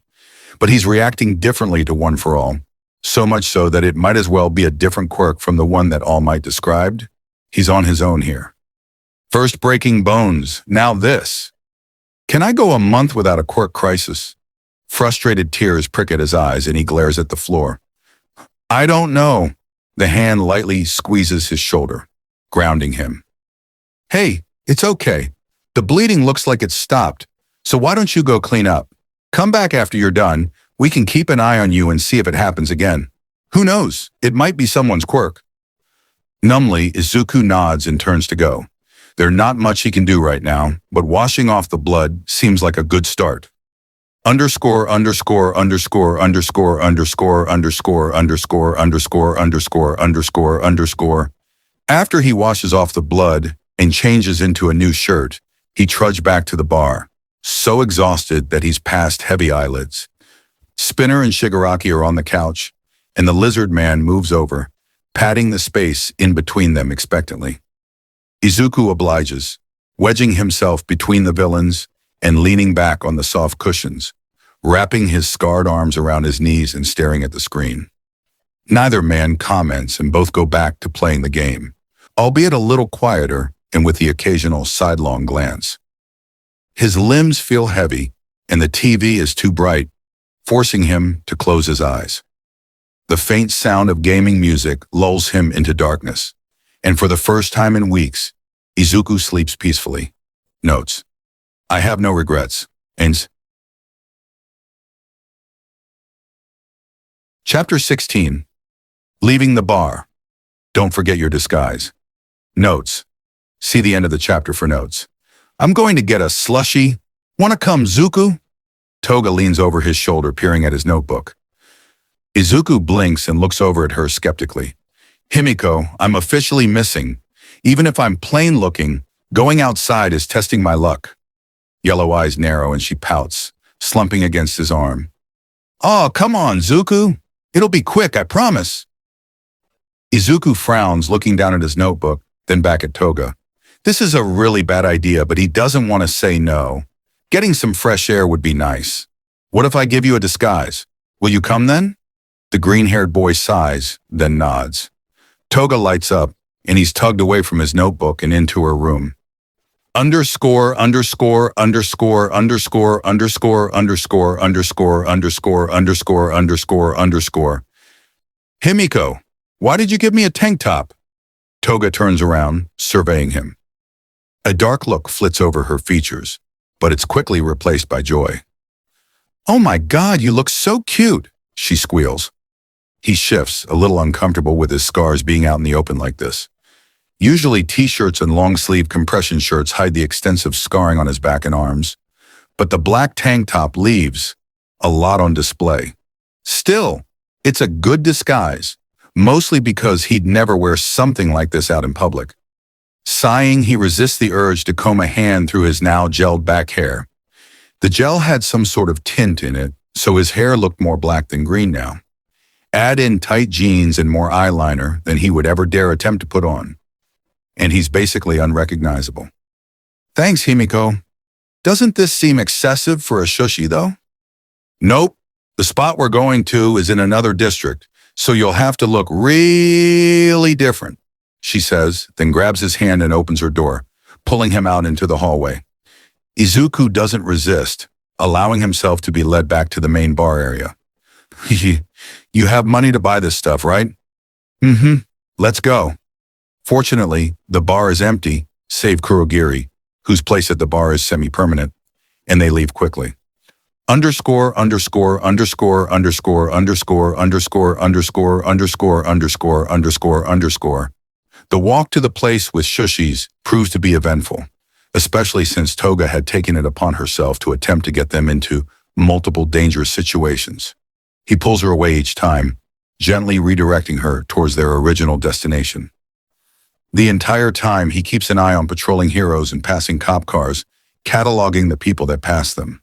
Speaker 1: but he's reacting differently to One for All, so much so that it might as well be a different quirk from the one that All Might described. He's on his own here. First breaking bones, now this. Can I go a month without a quirk crisis? Frustrated tears prick at his eyes and he glares at the floor. I don't know. The hand lightly squeezes his shoulder, grounding him. Hey, it's okay. The bleeding looks like it's stopped, so why don't you go clean up? Come back after you're done. We can keep an eye on you and see if it happens again. Who knows? It might be someone's quirk. Numbly, Izuku nods and turns to go. There's not much he can do right now, but washing off the blood seems like a good start. Underscore, underscore, underscore, underscore, underscore, underscore, underscore, underscore, underscore, underscore, underscore. After he washes off the blood and changes into a new shirt, he trudged back to the bar, so exhausted that he's past heavy eyelids. Spinner and Shigaraki are on the couch, and the lizard man moves over, patting the space in between them expectantly. Izuku obliges, wedging himself between the villains and leaning back on the soft cushions, wrapping his scarred arms around his knees and staring at the screen. Neither man comments and both go back to playing the game, albeit a little quieter and with the occasional sidelong glance. His limbs feel heavy, and the TV is too bright, forcing him to close his eyes. The faint sound of gaming music lulls him into darkness, and for the first time in weeks, Izuku sleeps peacefully. Notes: I have no regrets. Ends. Chapter 16. Leaving the bar. Don't forget your disguise. Notes. See the end of the chapter for notes. I'm going to get a slushie. Wanna come, Zuku? Toga leans over his shoulder, peering at his notebook. Izuku blinks and looks over at her skeptically. Himiko, I'm officially missing. Even if I'm plain looking, going outside is testing my luck. Yellow eyes narrow and she pouts, slumping against his arm. Oh, come on, Zuku. It'll be quick, I promise. Izuku frowns, looking down at his notebook, then back at Toga. This is a really bad idea, but he doesn't want to say no. Getting some fresh air would be nice. What if I give you a disguise? Will you come then? The green-haired boy sighs, then nods. Toga lights up, and he's tugged away from his notebook and into her room. Underscore, underscore, underscore, underscore, underscore, underscore, underscore, underscore, underscore, underscore, underscore. Himiko, why did you give me a tank top? Toga turns around, surveying him. A dark look flits over her features, but it's quickly replaced by joy. Oh my God, you look so cute, she squeals. He shifts, a little uncomfortable with his scars being out in the open like this. Usually t-shirts and long-sleeve compression shirts hide the extensive scarring on his back and arms, but the black tank top leaves a lot on display. Still, it's a good disguise, mostly because he'd never wear something like this out in public. Sighing, he resists the urge to comb a hand through his now gelled back hair. The gel had some sort of tint in it, so his hair looked more black than green now. Add in tight jeans and more eyeliner than he would ever dare attempt to put on, and he's basically unrecognizable. Thanks, Himiko. Doesn't this seem excessive for a shushi, though? Nope. The spot we're going to is in another district, so you'll have to look really different, she says, then grabs his hand and opens her door, pulling him out into the hallway. Izuku doesn't resist, allowing himself to be led back to the main bar area. You have money to buy this stuff, right? Mm-hmm. Let's go. Fortunately, the bar is empty, save Kurogiri, whose place at the bar is semi-permanent, and they leave quickly. Underscore, underscore, underscore, underscore, underscore, underscore, underscore, underscore, underscore, underscore, underscore. The walk to the place with shushis proves to be eventful, especially since Toga had taken it upon herself to attempt to get them into multiple dangerous situations. He pulls her away each time, gently redirecting her towards their original destination. The entire time, he keeps an eye on patrolling heroes and passing cop cars, cataloging the people that pass them.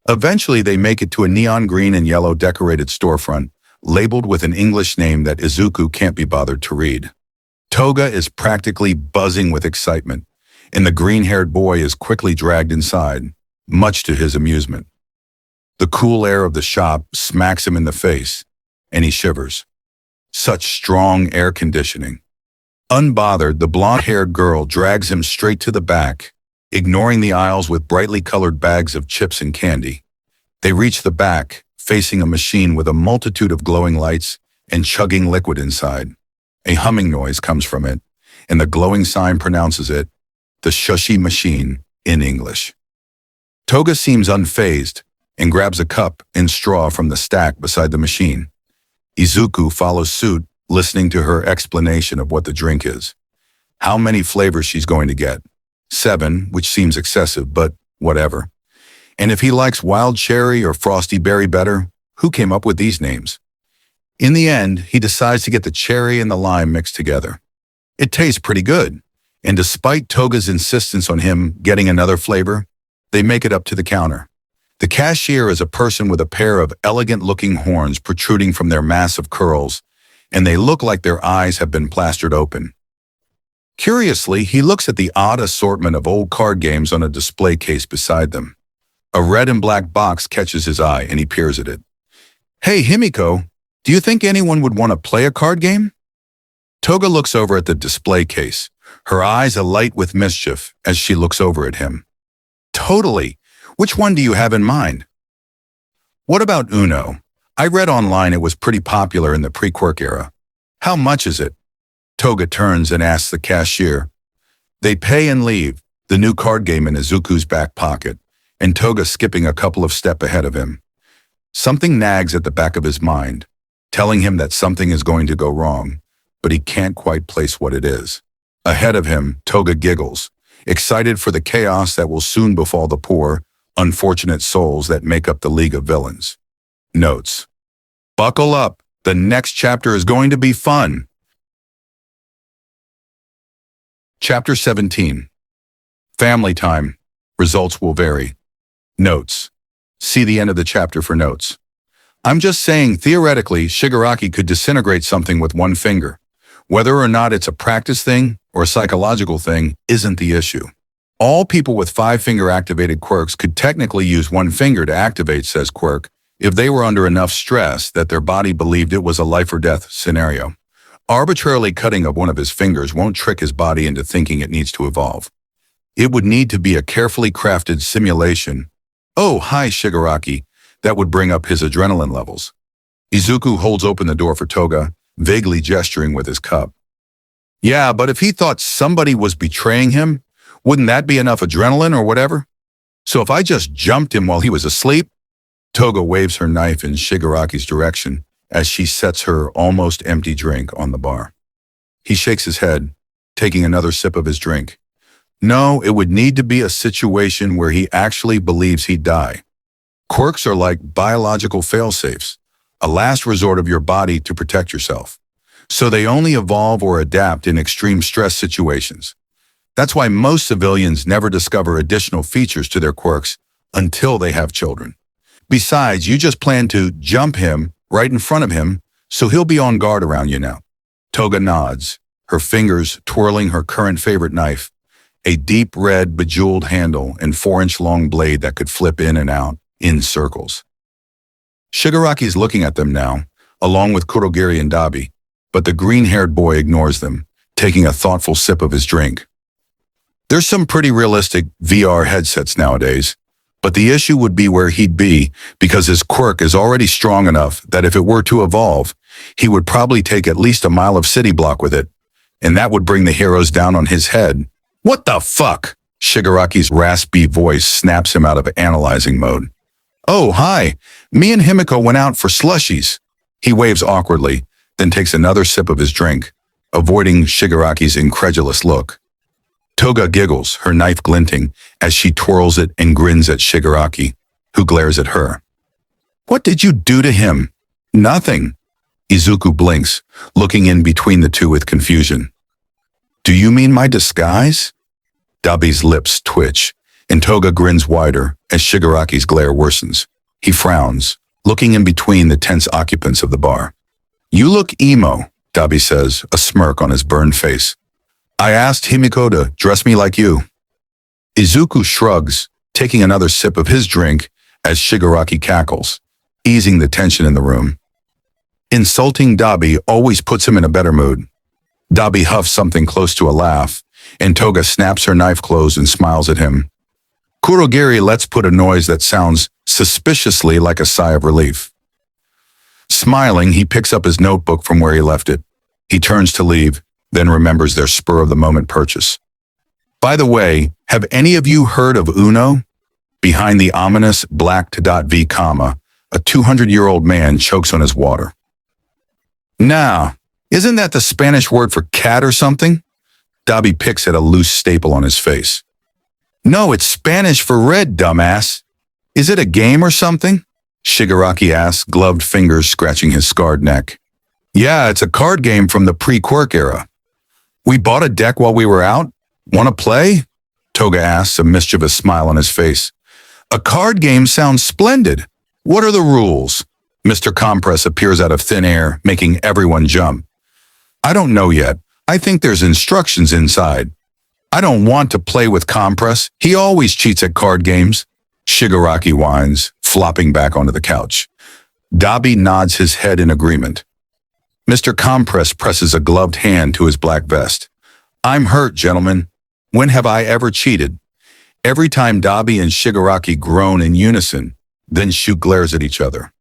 Speaker 1: Eventually, they make it to a neon green and yellow decorated storefront, labeled with an English name that Izuku can't be bothered to read. Toga is practically buzzing with excitement, and the green-haired boy is quickly dragged inside, much to his amusement. The cool air of the shop smacks him in the face, and he shivers. Such strong air conditioning. Unbothered, the blonde-haired girl drags him straight to the back, ignoring the aisles with brightly colored bags of chips and candy. They reach the back, facing a machine with a multitude of glowing lights and chugging liquid inside. A humming noise comes from it, and the glowing sign pronounces it, the Shushi machine, in English. Toga seems unfazed and grabs a cup and straw from the stack beside the machine. Izuku follows suit, listening to her explanation of what the drink is. How many flavors she's going to get. 7, which seems excessive, but whatever. And if he likes wild cherry or frosty berry better, who came up with these names? In the end, he decides to get the cherry and the lime mixed together. It tastes pretty good, and despite Toga's insistence on him getting another flavor, they make it up to the counter. The cashier is a person with a pair of elegant-looking horns protruding from their massive curls, and they look like their eyes have been plastered open. Curiously, he looks at the odd assortment of old card games on a display case beside them. A red and black box catches his eye, and he peers at it. Hey, Himiko, do you think anyone would want to play a card game? Toga looks over at the display case, her eyes alight with mischief as she looks over at him. Totally. Which one do you have in mind? What about Uno? I read online it was pretty popular in the pre-Quirk era. How much is it? Toga turns and asks the cashier. They pay and leave, the new card game in Izuku's back pocket, and Toga skipping a couple of steps ahead of him. Something nags at the back of his mind, telling him that something is going to go wrong, but he can't quite place what it is. Ahead of him, Toga giggles, excited for the chaos that will soon befall the poor, unfortunate souls that make up the League of Villains. Notes. Buckle up, the next chapter is going to be fun. Chapter 17. Family time. Results will vary. Notes. See the end of the chapter for notes. I'm just saying, theoretically, Shigaraki could disintegrate something with one finger. Whether or not it's a practice thing or a psychological thing isn't the issue. All people with 5-finger activated quirks could technically use one finger to activate says quirk if they were under enough stress that their body believed it was a life or death scenario. Arbitrarily cutting up one of his fingers won't trick his body into thinking it needs to evolve. It would need to be a carefully crafted simulation. Oh, hi, Shigaraki. That would bring up his adrenaline levels. Izuku holds open the door for Toga, vaguely gesturing with his cup. Yeah, but if he thought somebody was betraying him, wouldn't that be enough adrenaline or whatever? So if I just jumped him while he was asleep? Toga waves her knife in Shigaraki's direction as she sets her almost empty drink on the bar. He shakes his head, taking another sip of his drink. No, it would need to be a situation where he actually believes he'd die. Quirks are like biological failsafes. a last resort of your body to protect yourself. So they only evolve or adapt in extreme stress situations. That's why most civilians never discover additional features to their quirks until they have children. Besides, you just plan to jump him right in front of him, so he'll be on guard around you now. Toga nods, her fingers twirling her current favorite knife, a deep red bejeweled handle and 4-inch long blade that could flip in and out in circles. Shigaraki's looking at them now, along with Kurogiri and Dabi, but the green-haired boy ignores them, taking a thoughtful sip of his drink. There's some pretty realistic VR headsets nowadays, but the issue would be where he'd be because his quirk is already strong enough that if it were to evolve, he would probably take at least a mile of city block with it, and that would bring the heroes down on his head. What the fuck? Shigaraki's raspy voice snaps him out of analyzing mode. Oh, hi. Me and Himiko went out for slushies. He waves awkwardly, then takes another sip of his drink, avoiding Shigaraki's incredulous look. Toga giggles, her knife glinting, as she twirls it and grins at Shigaraki, who glares at her. What did you do to him? Nothing. Izuku blinks, looking in between the two with confusion. Do you mean my disguise? Dabi's lips twitch, and Toga grins wider as Shigaraki's glare worsens. He frowns, looking in between the tense occupants of the bar. You look emo, Dabi says, a smirk on his burned face. I asked Himiko to dress me like you. Izuku shrugs, taking another sip of his drink as Shigaraki cackles, easing the tension in the room. Insulting Dabi always puts him in a better mood. Dabi huffs something close to a laugh, and Toga snaps her knife closed and smiles at him. Kurogiri lets put a noise that sounds suspiciously like a sigh of relief. Smiling, he picks up his notebook from where he left it. He turns to leave, then remembers their spur-of-the-moment purchase. By the way, have any of you heard of Uno? Behind the ominous black V comma, a 200-year-old man chokes on his water. Nah, isn't that the Spanish word for cat or something? Dabi picks at a loose staple on his face. No, it's Spanish for red, dumbass. Is it a game or something? Shigaraki asks, gloved fingers scratching his scarred neck. Yeah, it's a card game from the pre-quirk era. We bought a deck while we were out. Want to play? Toga asks, a mischievous smile on his face. A card game sounds splendid. What are the rules? Mr. Compress appears out of thin air, making everyone jump. I don't know yet. I think there's instructions inside. I don't want to play with Compress. He always cheats at card games. Shigaraki whines, flopping back onto the couch. Dabi nods his head in agreement. Mr. Compress presses a gloved hand to his black vest. I'm hurt, gentlemen. When have I ever cheated? Every time Dabi and Shigaraki groan in unison, then Shu glares at each other.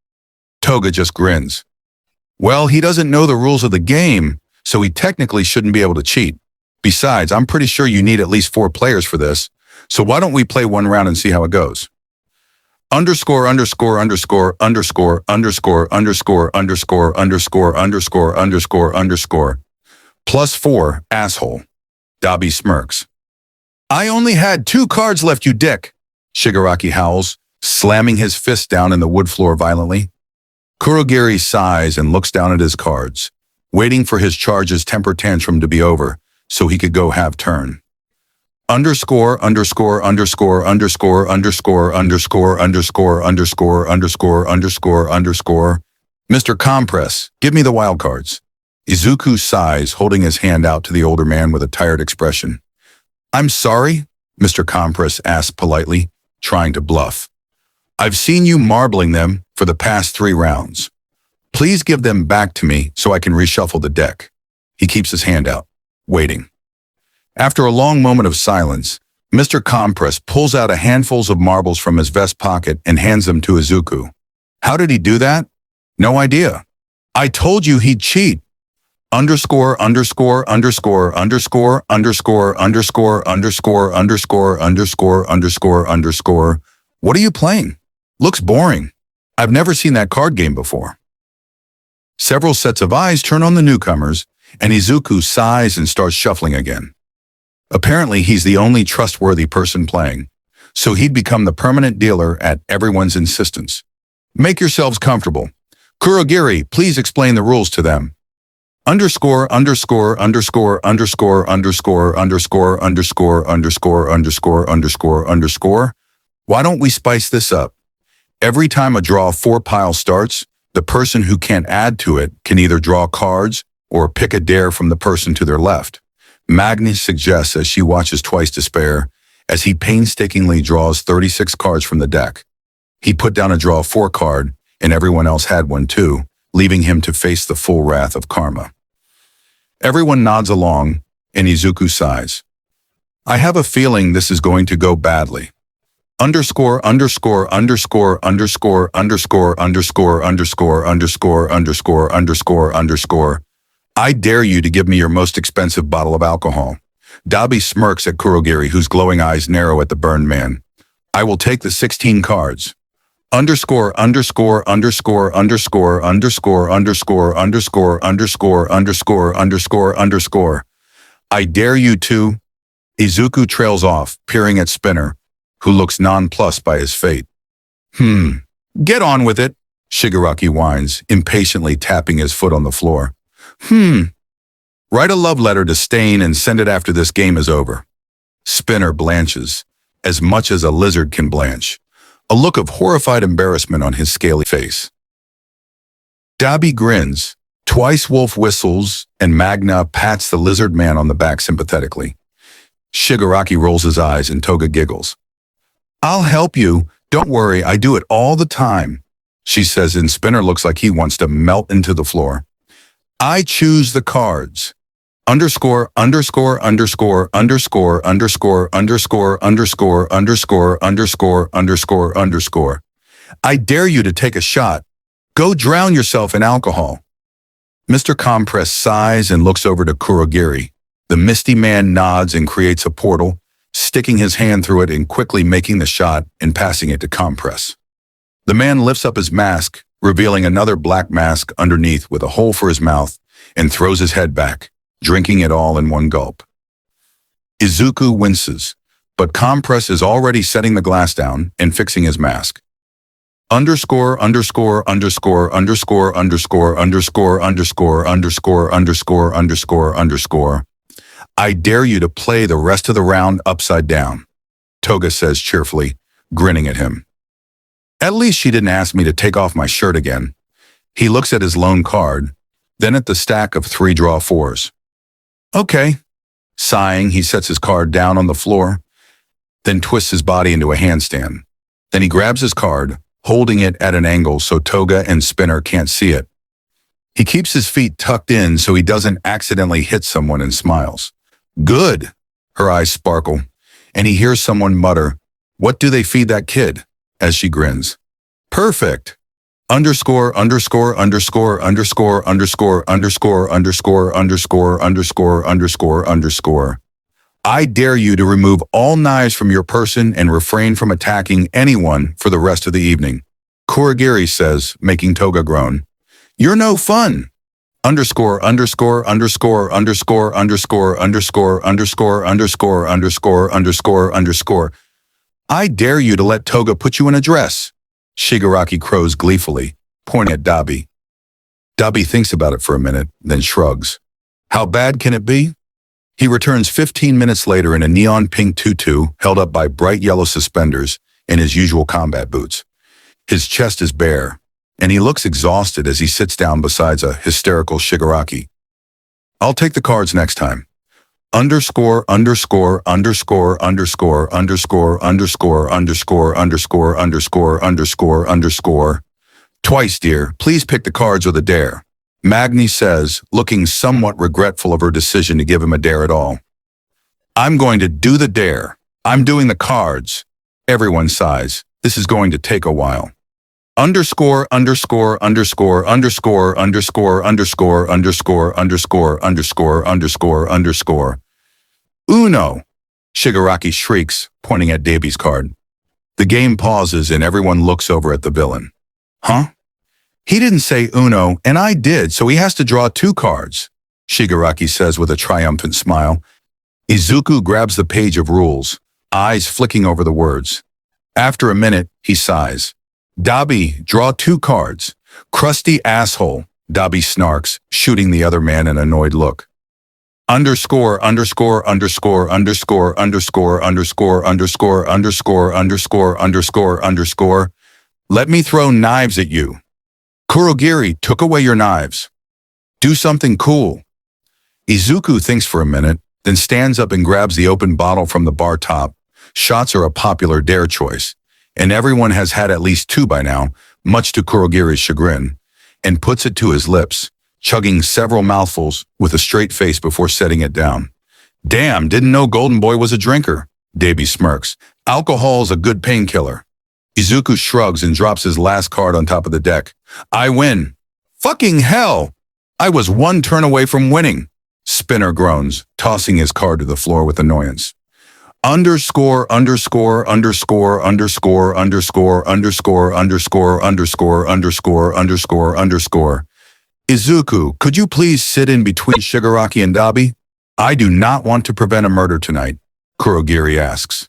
Speaker 1: Toga just grins. Well, he doesn't know the rules of the game, so he technically shouldn't be able to cheat. Besides, I'm pretty sure you need at least 4 players for this, so why don't we play one round and see how it goes? Underscore, underscore, underscore, underscore, underscore, underscore, underscore, underscore, underscore, underscore, underscore. +4, asshole. Dabi smirks. I only had 2 cards left, you dick. Shigaraki howls, slamming his fist down in the wood floor violently. Kurogiri sighs and looks down at his cards, waiting for his charge's temper tantrum to be over so he could go have turn. Underscore, underscore, underscore, underscore, underscore, underscore, underscore, underscore, underscore, underscore, underscore. Mr. Compress, give me the wild cards. Izuku sighs, holding his hand out to the older man with a tired expression. I'm sorry, Mr. Compress asks politely, trying to bluff. I've seen you marbling them for the past 3 rounds. Please give them back to me so I can reshuffle the deck. He keeps his hand out, waiting. After a long moment of silence, Mr. Compress pulls out a handfuls of marbles from his vest pocket and hands them to Izuku. How did he do that? No idea. I told you he'd cheat. Underscore, underscore, underscore, underscore, underscore, underscore, underscore, underscore, underscore, underscore, underscore. What are you playing? Looks boring. I've never seen that card game before. Several sets of eyes turn on the newcomers, and Izuku sighs and starts shuffling again. Apparently, he's the only trustworthy person playing, so he'd become the permanent dealer at everyone's insistence. Make yourselves comfortable. Kurogiri, please explain the rules to them. Underscore, underscore, underscore, underscore, underscore, underscore, underscore, underscore, underscore, underscore, underscore. Why don't we spice this up? Every time a draw 4 pile starts, the person who can't add to it can either draw cards or pick a dare from the person to their left. Magni suggests as she watches Twice Despair as he painstakingly draws 36 cards from the deck. He put down a draw 4 card, and everyone else had one too, leaving him to face the full wrath of karma. Everyone nods along, and Izuku sighs. I have a feeling this is going to go badly. Underscore, underscore, underscore, underscore, underscore, underscore, underscore, underscore, underscore, underscore, underscore. I dare you to give me your most expensive bottle of alcohol. Dabi smirks at Kurogiri, whose glowing eyes narrow at the burned man. I will take the 16 cards. Underscore, underscore, underscore, underscore, underscore, underscore, underscore, underscore, underscore, underscore, underscore. I dare you to. Izuku trails off, peering at Spinner, who looks nonplussed by his fate. Get on with it, Shigaraki whines, impatiently tapping his foot on the floor. Write a love letter to Stain and send it after this game is over. Spinner blanches, as much as a lizard can blanch, a look of horrified embarrassment on his scaly face. Dabi grins, Twice Wolf whistles, and Magna pats the lizard man on the back sympathetically. Shigaraki rolls his eyes and Toga giggles. I'll help you. Don't worry, I do it all the time, she says, and Spinner looks like he wants to melt into the floor. I choose the cards. Underscore, underscore, underscore, underscore, underscore, underscore, underscore, underscore, underscore, underscore, underscore. I dare you to take a shot. Go drown yourself in alcohol. Mr. Compress sighs and looks over to Kurogiri. The misty man nods and creates a portal, sticking his hand through it and quickly making the shot and passing it to Compress. The man lifts up his mask, revealing another black mask underneath with a hole for his mouth, and throws his head back, drinking it all in one gulp. Izuku winces, but Compress is already setting the glass down and fixing his mask. Underscore, underscore, underscore, underscore, underscore, underscore, underscore, underscore, underscore, underscore, underscore. I dare you to play the rest of the round upside down, Toga says cheerfully, grinning at him. At least she didn't ask me to take off my shirt again. He looks at his lone card, then at the stack of 3 draw 4s. Okay. Sighing, he sets his card down on the floor, then twists his body into a handstand. Then he grabs his card, holding it at an angle so Toga and Spinner can't see it. He keeps his feet tucked in so he doesn't accidentally hit someone and smiles. Good. Her eyes sparkle, and he hears someone mutter, "What do they feed that kid?" as she grins. Perfect. Underscore, underscore, underscore, underscore, underscore, underscore, underscore, underscore, underscore, underscore, underscore. I dare you to remove all knives from your person and refrain from attacking anyone for the rest of the evening, Kurogiri says, making Toga groan. You're no fun. Underscore, underscore, underscore, underscore, underscore, underscore, underscore, underscore, underscore, underscore, underscore. I dare you to let Toga put you in a dress, Shigaraki crows gleefully, pointing at Dabi. Dabi thinks about it for a minute, then shrugs. How bad can it be? He returns 15 minutes later in a neon pink tutu held up by bright yellow suspenders and his usual combat boots. His chest is bare, and he looks exhausted as he sits down beside a hysterical Shigaraki. I'll take the cards next time. Underscore, underscore, underscore, underscore, underscore, underscore, underscore, underscore, underscore, underscore, underscore. Twice, dear, please pick the cards or the dare, Magni says, looking somewhat regretful of her decision to give him a dare at all. I'm going to do the dare. I'm doing the cards. Everyone sighs. This is going to take a while. Underscore, underscore, underscore, underscore, underscore, underscore, underscore, underscore, underscore, underscore, underscore. Uno, Shigaraki shrieks, pointing at Dabi's card. The game pauses and everyone looks over at the villain. Huh? He didn't say Uno, and I did, so he has to draw 2 cards, Shigaraki says with a triumphant smile. Izuku grabs the page of rules, eyes flicking over the words. After a minute, he sighs. Dabi, draw 2 cards. Crusty asshole, Dabi snarks, shooting the other man an annoyed look. Underscore, underscore, underscore, underscore, underscore, underscore, underscore, underscore, underscore, underscore, underscore. Let me throw knives at you. Kurogiri took away your knives. Do something cool. Izuku thinks for a minute, then stands up and grabs the open bottle from the bar top. Shots are a popular dare choice, and everyone has had at least 2 by now, much to Kurogiri's chagrin, and puts it to his lips, chugging several mouthfuls with a straight face before setting it down. Damn, didn't know Golden Boy was a drinker. Dabi smirks. Alcohol's a good painkiller. Izuku shrugs and drops his last card on top of the deck. I win. Fucking hell! I was 1 turn away from winning. Spinner groans, tossing his card to the floor with annoyance. Underscore, underscore, underscore, underscore, underscore, underscore, underscore, underscore, underscore, underscore, underscore. Izuku, could you please sit in between Shigaraki and Dabi? I do not want to prevent a murder tonight, Kurogiri asks.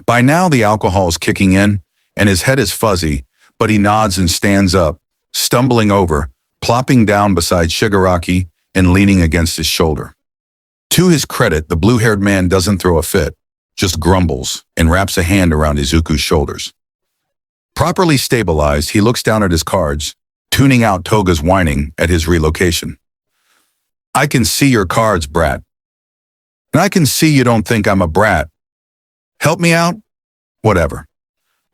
Speaker 1: By now the alcohol is kicking in, and his head is fuzzy, but he nods and stands up, stumbling over, plopping down beside Shigaraki and leaning against his shoulder. To his credit, the blue-haired man doesn't throw a fit, just grumbles and wraps a hand around Izuku's shoulders. Properly stabilized, he looks down at his cards, tuning out Toga's whining at his relocation. I can see your cards, brat. And I can see you don't think I'm a brat. Help me out? Whatever.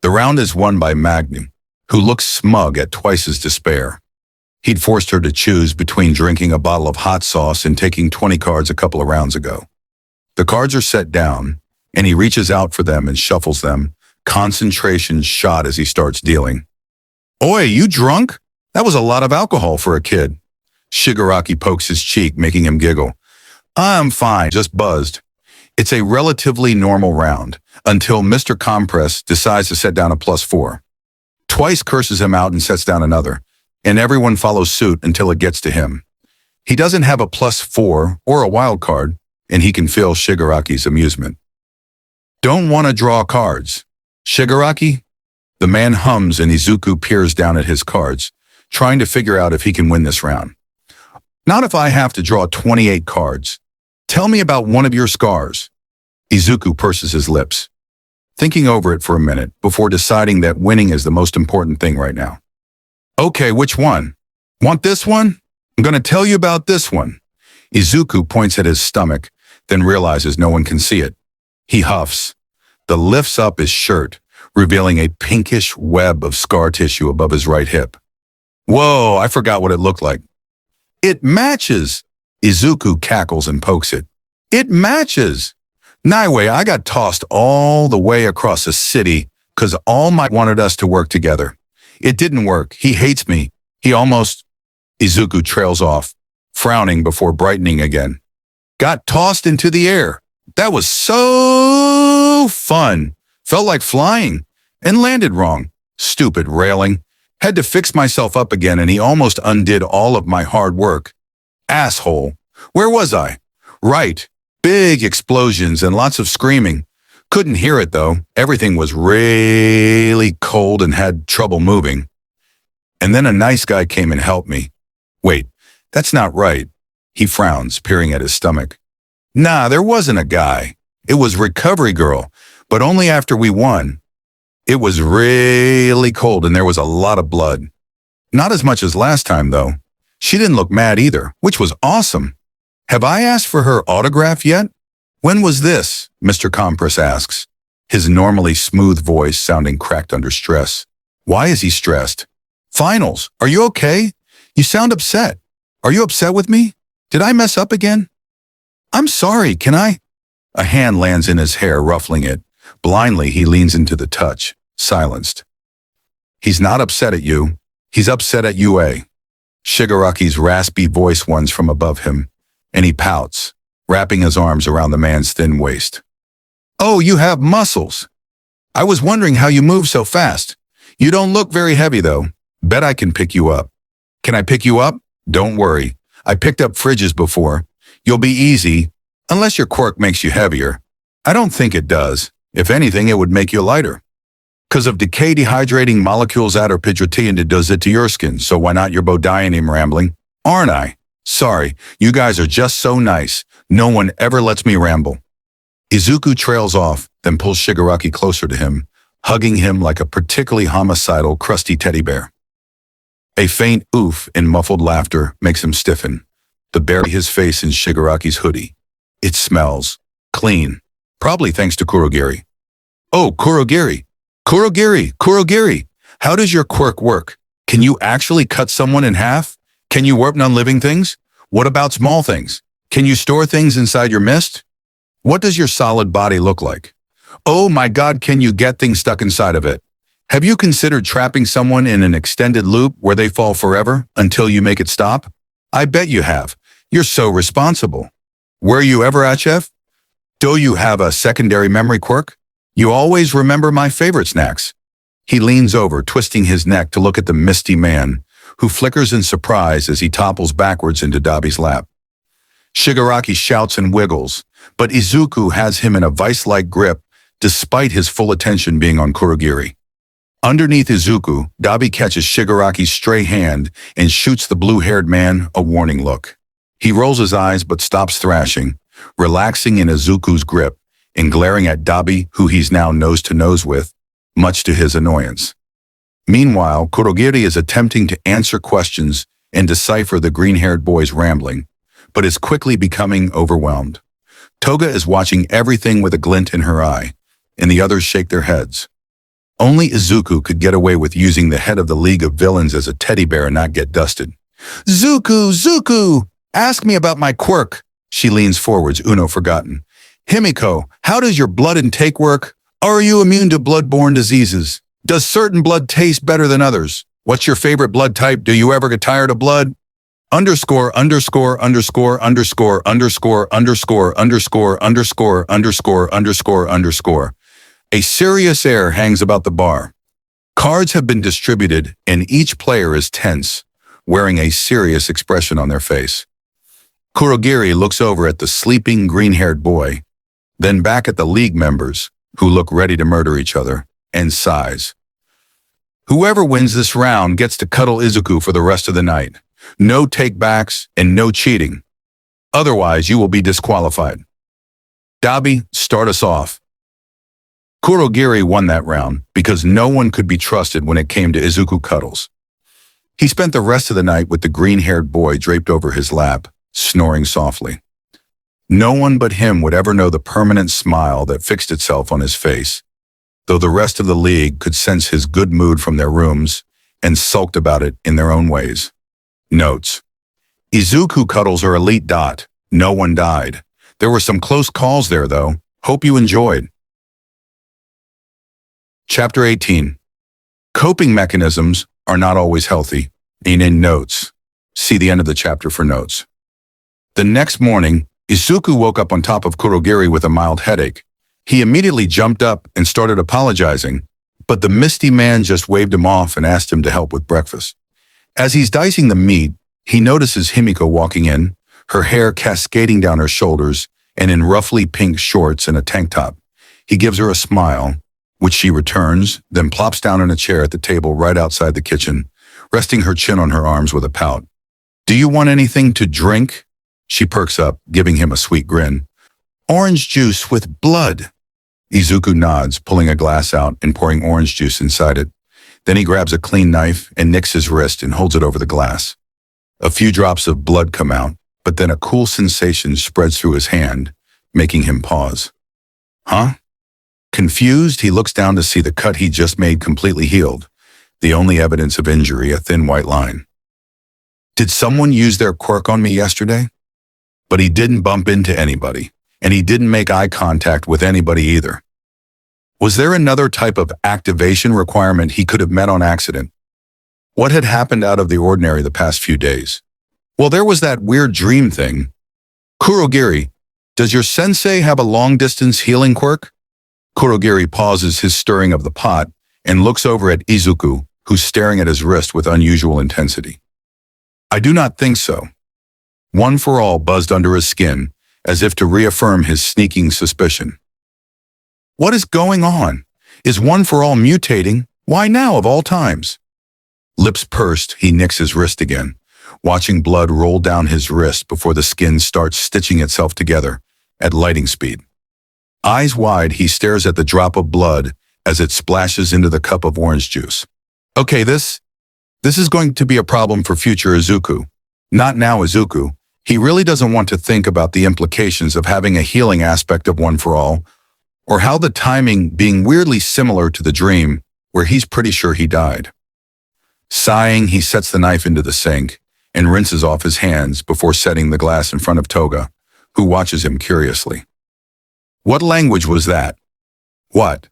Speaker 1: The round is won by Magnum, who looks smug at Twice's despair. He'd forced her to choose between drinking a bottle of hot sauce and taking 20 cards a couple of rounds ago. The cards are set down, and he reaches out for them and shuffles them, concentration shot as he starts dealing. Oi, you drunk? That was a lot of alcohol for a kid. Shigaraki pokes his cheek, making him giggle. I'm fine, just buzzed. It's a relatively normal round, until Mr. Compress decides to set down a +4. Twice curses him out and sets down another, and everyone follows suit until it gets to him. He doesn't have a +4 or a wild card, and he can feel Shigaraki's amusement. Don't want to draw cards. Shigaraki? The man hums and Izuku peers down at his cards, trying to figure out if he can win this round. Not if I have to draw 28 cards. Tell me about one of your scars. Izuku purses his lips, thinking over it for a minute before deciding that winning is the most important thing right now. Okay, which one? Want this one? I'm going to tell you about this one. Izuku points at his stomach, then realizes no one can see it. He huffs, then lifts up his shirt, revealing a pinkish web of scar tissue above his right hip. Whoa, I forgot what it looked like. It matches! Izuku cackles and pokes it. It matches! Naiwe, I got tossed all the way across the city because All Might wanted us to work together. It didn't work. He hates me. He almost... Izuku trails off, frowning before brightening again. Got tossed into the air. That was so fun. Felt like flying and landed wrong. Stupid railing. Had to fix myself up again and he almost undid all of my hard work. Asshole. Where was I? Right. Big explosions and lots of screaming. Couldn't hear it though. Everything was really cold and had trouble moving. And then a nice guy came and helped me. Wait, that's not right. He frowns, peering at his stomach. Nah, there wasn't a guy. It was Recovery Girl, but only after we won. It was really cold and there was a lot of blood. Not as much as last time though. She didn't look mad either, which was awesome. Have I asked for her autograph yet? When was this? Mr. Compress asks, his normally smooth voice sounding cracked under stress. Why is he stressed? Finals, are you okay? You sound upset. Are you upset with me? Did I mess up again? I'm sorry, can I? A hand lands in his hair, ruffling it. Blindly, he leans into the touch, silenced. He's not upset at you. He's upset at UA. Shigaraki's raspy voice runs from above him, and he pouts, wrapping his arms around the man's thin waist. Oh, you have muscles. I was wondering how you move so fast. You don't look very heavy, though. Bet I can pick you up. Can I pick you up? Don't worry. I picked up fridges before. You'll be easy, unless your quirk makes you heavier. I don't think it does. If anything, it would make you lighter. Because of decay dehydrating molecules at or pidgeotine does it to your skin, so why not your bodianim rambling? Aren't I? Sorry, you guys are just so nice. No one ever lets me ramble. Izuku trails off, then pulls Shigaraki closer to him, hugging him like a particularly homicidal, crusty teddy bear. A faint oof and muffled laughter makes him stiffen, to bury his face in Shigaraki's hoodie. It smells clean, probably thanks to Kurogiri. Oh, Kurogiri! Kurogiri! Kurogiri! How does your quirk work? Can you actually cut someone in half? Can you warp non-living things? What about small things? Can you store things inside your mist? What does your solid body look like? Oh my God, can you get things stuck inside of it? Have you considered trapping someone in an extended loop where they fall forever until you make it stop? I bet you have. You're so responsible. Were you ever at, Chef? Do you have a secondary memory quirk? You always remember my favorite snacks. He leans over, twisting his neck to look at the misty man, who flickers in surprise as he topples backwards into Dabi's lap. Shigaraki shouts and wiggles, but Izuku has him in a vice-like grip, despite his full attention being on Kurogiri. Underneath Izuku, Dabi catches Shigaraki's stray hand and shoots the blue-haired man a warning look. He rolls his eyes but stops thrashing, relaxing in Izuku's grip and glaring at Dabi, who he's now nose-to-nose with, much to his annoyance. Meanwhile, Kurogiri is attempting to answer questions and decipher the green-haired boy's rambling, but is quickly becoming overwhelmed. Toga is watching everything with a glint in her eye, and the others shake their heads. Only Izuku could get away with using the head of the League of Villains as a teddy bear and not get dusted. Zuku! Zuku! Ask me about my quirk. She leans forwards, Uno forgotten. Himiko, how does your blood intake work? Are you immune to blood-borne diseases? Does certain blood taste better than others? What's your favorite blood type? Do you ever get tired of blood? Underscore, underscore, underscore, underscore, underscore, underscore, underscore, underscore, underscore, underscore, underscore. A serious air hangs about the bar. Cards have been distributed, and each player is tense, wearing a serious expression on their face. Kurogiri looks over at the sleeping green-haired boy, then back at the League members, who look ready to murder each other, and sighs. Whoever wins this round gets to cuddle Izuku for the rest of the night. No take-backs and no cheating. Otherwise, you will be disqualified. Dabi, start us off. Kurogiri won that round because no one could be trusted when it came to Izuku cuddles. He spent the rest of the night with the green-haired boy draped over his lap, snoring softly. No one but him would ever know the permanent smile that fixed itself on his face, though the rest of the League could sense his good mood from their rooms and sulked about it in their own ways. Notes: Izuku cuddles are elite. No one died. There were some close calls there, though. Hope you enjoyed. Chapter 18. Coping mechanisms are not always healthy. In notes. See the end of the chapter for notes. The next morning, Izuku woke up on top of Kurogiri with a mild headache. He immediately jumped up and started apologizing, but the misty man just waved him off and asked him to help with breakfast. As he's dicing the meat, he notices Himiko walking in, her hair cascading down her shoulders and in roughly pink shorts and a tank top. He gives her a smile, which she returns, then plops down in a chair at the table right outside the kitchen, resting her chin on her arms with a pout. Do you want anything to drink? She perks up, giving him a sweet grin. Orange juice with blood. Izuku nods, pulling a glass out and pouring orange juice inside it. Then he grabs a clean knife and nicks his wrist and holds it over the glass. A few drops of blood come out, but then a cool sensation spreads through his hand, making him pause. Huh? Confused, he looks down to see the cut he just made completely healed, the only evidence of injury a thin white line. Did someone use their quirk on me yesterday? But he didn't bump into anybody, and he didn't make eye contact with anybody either. Was there another type of activation requirement he could have met on accident? What had happened out of the ordinary the past few days? Well, there was that weird dream thing. Kurogiri, does your sensei have a long-distance healing quirk? Kurogiri pauses his stirring of the pot and looks over at Izuku, who's staring at his wrist with unusual intensity. I do not think so. One for all buzzed under his skin, as if to reaffirm his sneaking suspicion. What is going on? Is One for All mutating? Why now of all times? Lips pursed, he nicks his wrist again, watching blood roll down his wrist before the skin starts stitching itself together at lightning speed. Eyes wide, he stares at the drop of blood as it splashes into the cup of orange juice. Okay, this is going to be a problem for future Izuku. Not now, Izuku. He really doesn't want to think about the implications of having a healing aspect of One for All, or how the timing being weirdly similar to the dream where he's pretty sure he died. Sighing, he sets the knife into the sink and rinses off his hands before setting the glass in front of Toga, who watches him curiously. What language was that? What?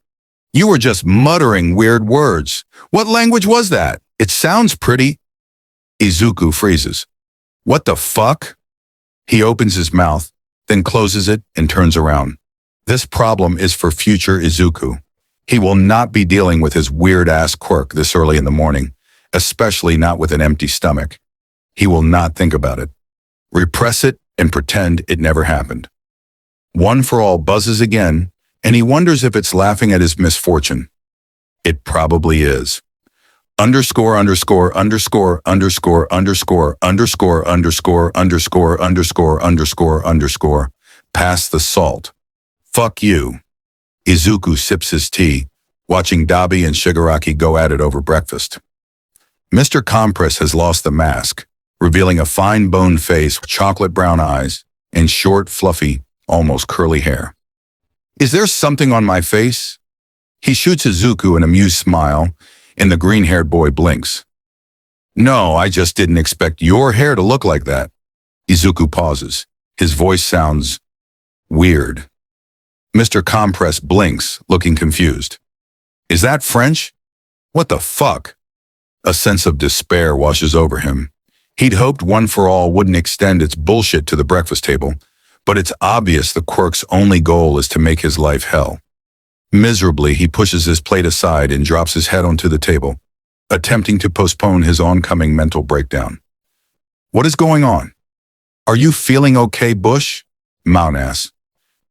Speaker 1: You were just muttering weird words. What language was that? It sounds pretty. Izuku freezes. What the fuck? He opens his mouth, then closes it and turns around. This problem is for future Izuku. He will not be dealing with his weird-ass quirk this early in the morning, especially not with an empty stomach. He will not think about it. Repress it and pretend it never happened. One for All buzzes again, and he wonders if it's laughing at his misfortune. It probably is. Underscore, underscore, underscore, underscore, underscore, underscore, underscore, underscore, underscore, underscore, underscore, pass the salt. Fuck you. Izuku sips his tea, watching Dabi and Shigaraki go at it over breakfast. Mr. Compress has lost the mask, revealing a fine-boned face with chocolate brown eyes and short, fluffy, almost curly hair. Is there something on my face? He shoots Izuku an amused smile, and the green-haired boy blinks. No, I just didn't expect your hair to look like that. Izuku pauses. His voice sounds weird. Mr. Compress blinks, looking confused. Is that French? What the fuck? A sense of despair washes over him. He'd hoped One for All wouldn't extend its bullshit to the breakfast table, but it's obvious the quirk's only goal is to make his life hell. Miserably, he pushes his plate aside and drops his head onto the table, attempting to postpone his oncoming mental breakdown. What is going on? Are you feeling okay, Bush? Mount asks.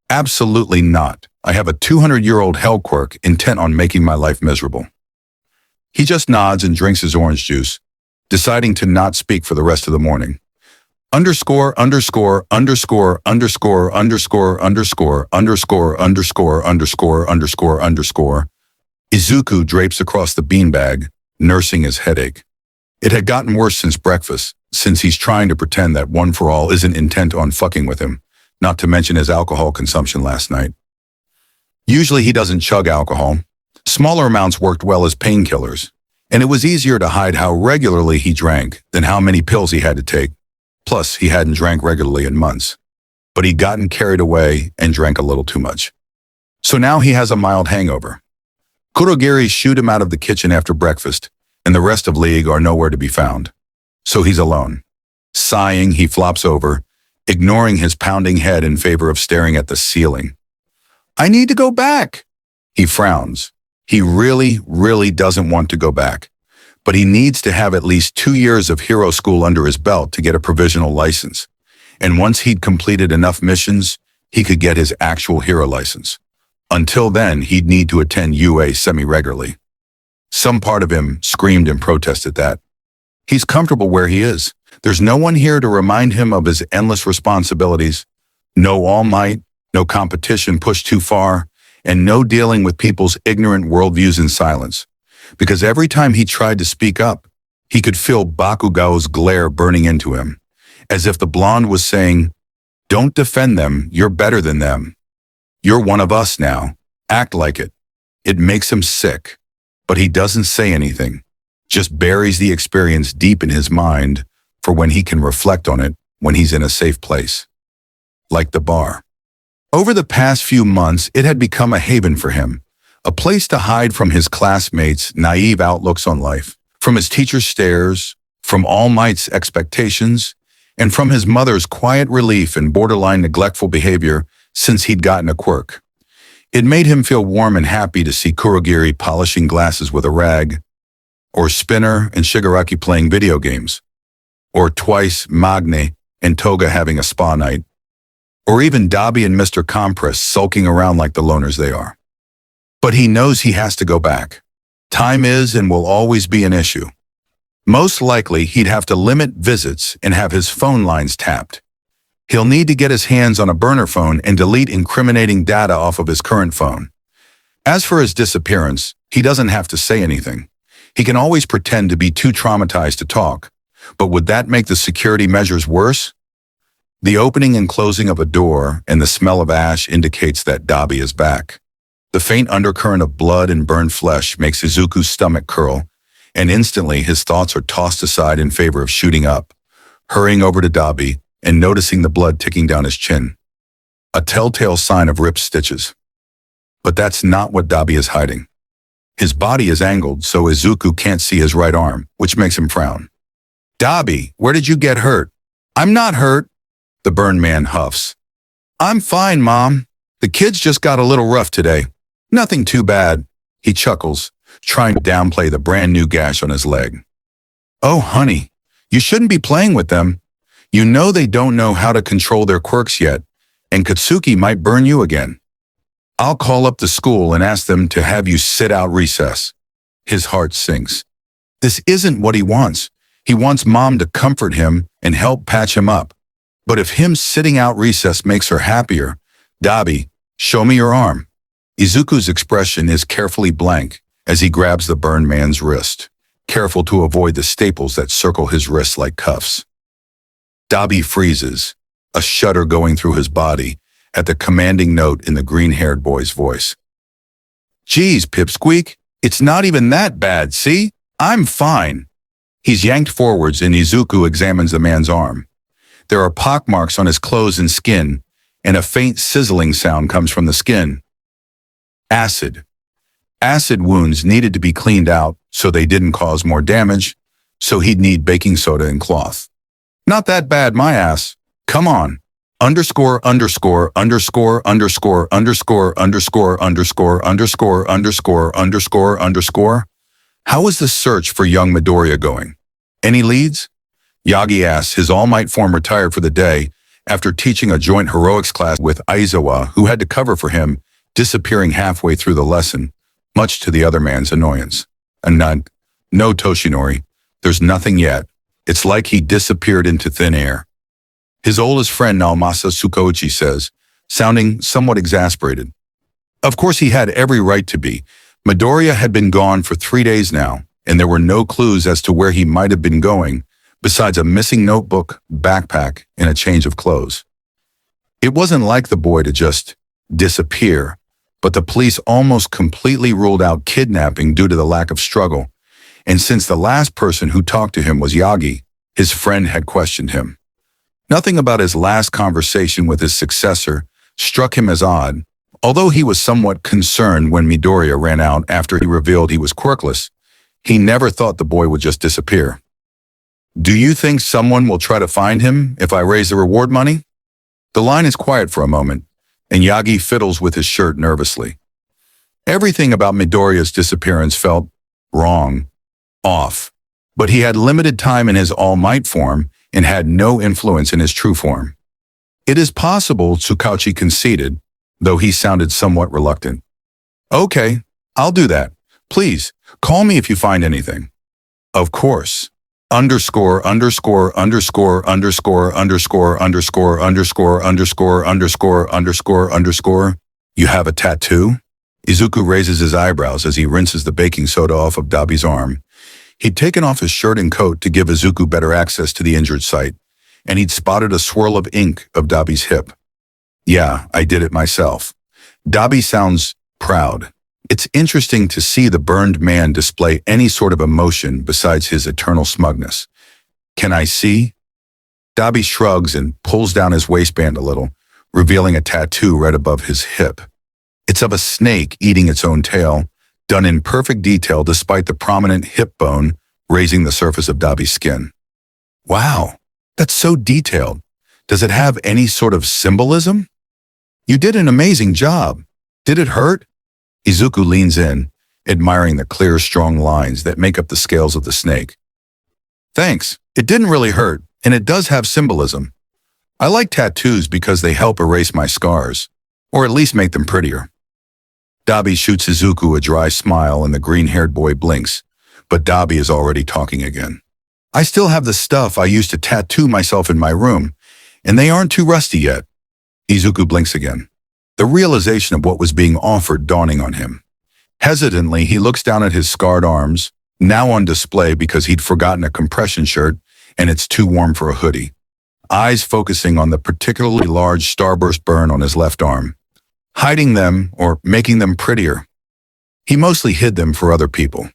Speaker 1: Absolutely not. I have a 200-year-old hell quirk intent on making my life miserable. He just nods and drinks his orange juice, deciding to not speak for the rest of the morning. Underscore, underscore, underscore, underscore, underscore, underscore, underscore, underscore, underscore, underscore, underscore. Izuku drapes across the beanbag, nursing his headache. It had gotten worse since breakfast, since he's trying to pretend that One for All isn't intent on fucking with him, not to mention his alcohol consumption last night. Usually he doesn't chug alcohol. Smaller amounts worked well as painkillers, and it was easier to hide how regularly he drank than how many pills he had to take. Plus, he hadn't drank regularly in months. But he'd gotten carried away and drank a little too much. So now he has a mild hangover. Kurogiri shooed him out of the kitchen after breakfast, and the rest of League are nowhere to be found. So he's alone. Sighing, he flops over, ignoring his pounding head in favor of staring at the ceiling. I need to go back. He frowns. He really, really doesn't want to go back. But he needs to have at least 2 years of hero school under his belt to get a provisional license. And once he'd completed enough missions, he could get his actual hero license. Until then, he'd need to attend UA semi-regularly. Some part of him screamed in protest at that. He's comfortable where he is. There's no one here to remind him of his endless responsibilities. No All Might, no competition pushed too far, and no dealing with people's ignorant worldviews in silence. Because every time he tried to speak up, he could feel Bakugo's glare burning into him, as if the blonde was saying, don't defend them, you're better than them. You're one of us now. Act like it. It makes him sick, but he doesn't say anything, just buries the experience deep in his mind for when he can reflect on it when he's in a safe place. Like the bar. Over the past few months, it had become a haven for him, a place to hide from his classmates' naive outlooks on life, from his teacher's stares, from All Might's expectations, and from his mother's quiet relief and borderline neglectful behavior since he'd gotten a quirk. It made him feel warm and happy to see Kurogiri polishing glasses with a rag, or Spinner and Shigaraki playing video games, or twice Magne and Toga having a spa night, or even Dabi and Mr. Compress sulking around like the loners they are. But he knows he has to go back. Time is and will always be an issue. Most likely, he'd have to limit visits and have his phone lines tapped. He'll need to get his hands on a burner phone and delete incriminating data off of his current phone. As for his disappearance, he doesn't have to say anything. He can always pretend to be too traumatized to talk. But would that make the security measures worse? The opening and closing of a door and the smell of ash indicates that Dabi is back. The faint undercurrent of blood and burned flesh makes Izuku's stomach curl, and instantly his thoughts are tossed aside in favor of shooting up, hurrying over to Dabi and noticing the blood ticking down his chin. A telltale sign of ripped stitches. But that's not what Dabi is hiding. His body is angled so Izuku can't see his right arm, which makes him frown. Dabi, where did you get hurt? I'm not hurt, the burned man huffs. I'm fine, Mom. The kids just got a little rough today. Nothing too bad, he chuckles, trying to downplay the brand new gash on his leg. Oh, honey, you shouldn't be playing with them. You know they don't know how to control their quirks yet, and Katsuki might burn you again. I'll call up the school and ask them to have you sit out recess. His heart sinks. This isn't what he wants. He wants Mom to comfort him and help patch him up. But if him sitting out recess makes her happier, Dabi, show me your arm. Izuku's expression is carefully blank as he grabs the burned man's wrist, careful to avoid the staples that circle his wrists like cuffs. Dabi freezes, a shudder going through his body at the commanding note in the green-haired boy's voice. Geez, Pipsqueak, it's not even that bad, see? I'm fine. He's yanked forwards and Izuku examines the man's arm. There are pockmarks on his clothes and skin, and a faint sizzling sound comes from the skin. Acid. Acid wounds needed to be cleaned out so they didn't cause more damage, so he'd need baking soda and cloth. Not that bad, my ass. Come on. Underscore, underscore, underscore, underscore, underscore, underscore, underscore, underscore, underscore, underscore, underscore. How is the search for young Midoriya going? Any leads? Yagi asks, his All Might form retired for the day after teaching a joint heroics class with Aizawa, who had to cover for him, disappearing halfway through the lesson, much to the other man's annoyance. And none. No, Toshinori. There's nothing yet. It's like he disappeared into thin air. His oldest friend Naomasa Tsukuyoshi says, sounding somewhat exasperated. Of course he had every right to be. Midoriya had been gone for 3 days now, and there were no clues as to where he might have been going, besides a missing notebook, backpack, and a change of clothes. It wasn't like the boy to just disappear, but the police almost completely ruled out kidnapping due to the lack of struggle, and since the last person who talked to him was Yagi, his friend had questioned him. Nothing about his last conversation with his successor struck him as odd, although he was somewhat concerned when Midoriya ran out after he revealed he was quirkless. He never thought the boy would just disappear. Do you think someone will try to find him if I raise the reward money? The line is quiet for a moment, and Yagi fiddles with his shirt nervously. Everything about Midoriya's disappearance felt wrong, off, but he had limited time in his All Might form and had no influence in his true form. It is possible, Tsukuyoshi conceded, though he sounded somewhat reluctant. Okay, I'll do that. Please, call me if you find anything. Of course. Underscore, underscore, underscore, underscore, underscore, underscore, underscore, underscore, underscore, underscore, underscore. You have a tattoo? Izuku raises his eyebrows as he rinses the baking soda off of Dabi's arm. He'd taken off his shirt and coat to give Izuku better access to the injured site, and he'd spotted a swirl of ink of Dabi's hip. Yeah, I did it myself. Dabi sounds proud. It's interesting to see the burned man display any sort of emotion besides his eternal smugness. Can I see? Dabi shrugs and pulls down his waistband a little, revealing a tattoo right above his hip. It's of a snake eating its own tail, done in perfect detail despite the prominent hip bone raising the surface of Dabi's skin. Wow, that's so detailed. Does it have any sort of symbolism? You did an amazing job. Did it hurt? Izuku leans in, admiring the clear, strong lines that make up the scales of the snake. Thanks. It didn't really hurt, and it does have symbolism. I like tattoos because they help erase my scars, or at least make them prettier. Dabi shoots Izuku a dry smile and the green-haired boy blinks, but Dabi is already talking again. I still have the stuff I used to tattoo myself in my room, and they aren't too rusty yet. Izuku blinks again, the realization of what was being offered dawning on him. Hesitantly, he looks down at his scarred arms, now on display because he'd forgotten a compression shirt and it's too warm for a hoodie. Eyes focusing on the particularly large starburst burn on his left arm. Hiding them or making them prettier. He mostly hid them for other people.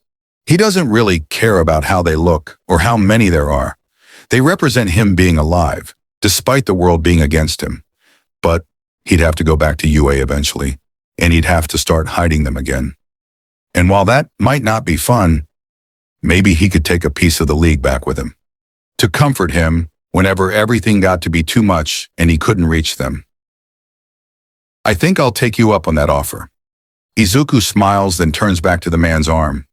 Speaker 1: He doesn't really care about how they look or how many there are. They represent him being alive, despite the world being against him. But he'd have to go back to UA eventually, and he'd have to start hiding them again. And while that might not be fun, maybe he could take a piece of the league back with him. To comfort him whenever everything got to be too much and he couldn't reach them. I think I'll take you up on that offer. Izuku smiles, then turns back to the man's arm.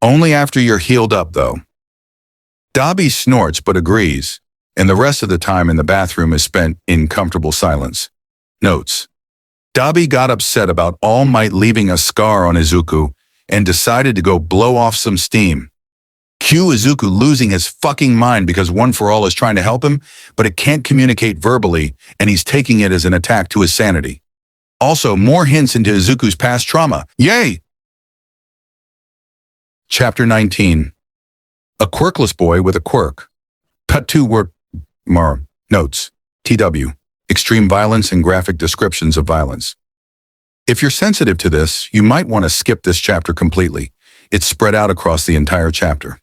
Speaker 1: Only after you're healed up, though. Dabi snorts but agrees, and the rest of the time in the bathroom is spent in comfortable silence. Notes. Dabi got upset about All Might leaving a scar on Izuku and decided to go blow off some steam. Cue Izuku losing his fucking mind because One for All is trying to help him, but it can't communicate verbally, and he's taking it as an attack to his sanity. Also, more hints into Izuku's past trauma. Yay! Chapter 19. A quirkless boy with a quirk. Cut 2 word notes. TW. Extreme violence and graphic descriptions of violence. If you're sensitive to this, you might want to skip this chapter completely. It's spread out across the entire chapter.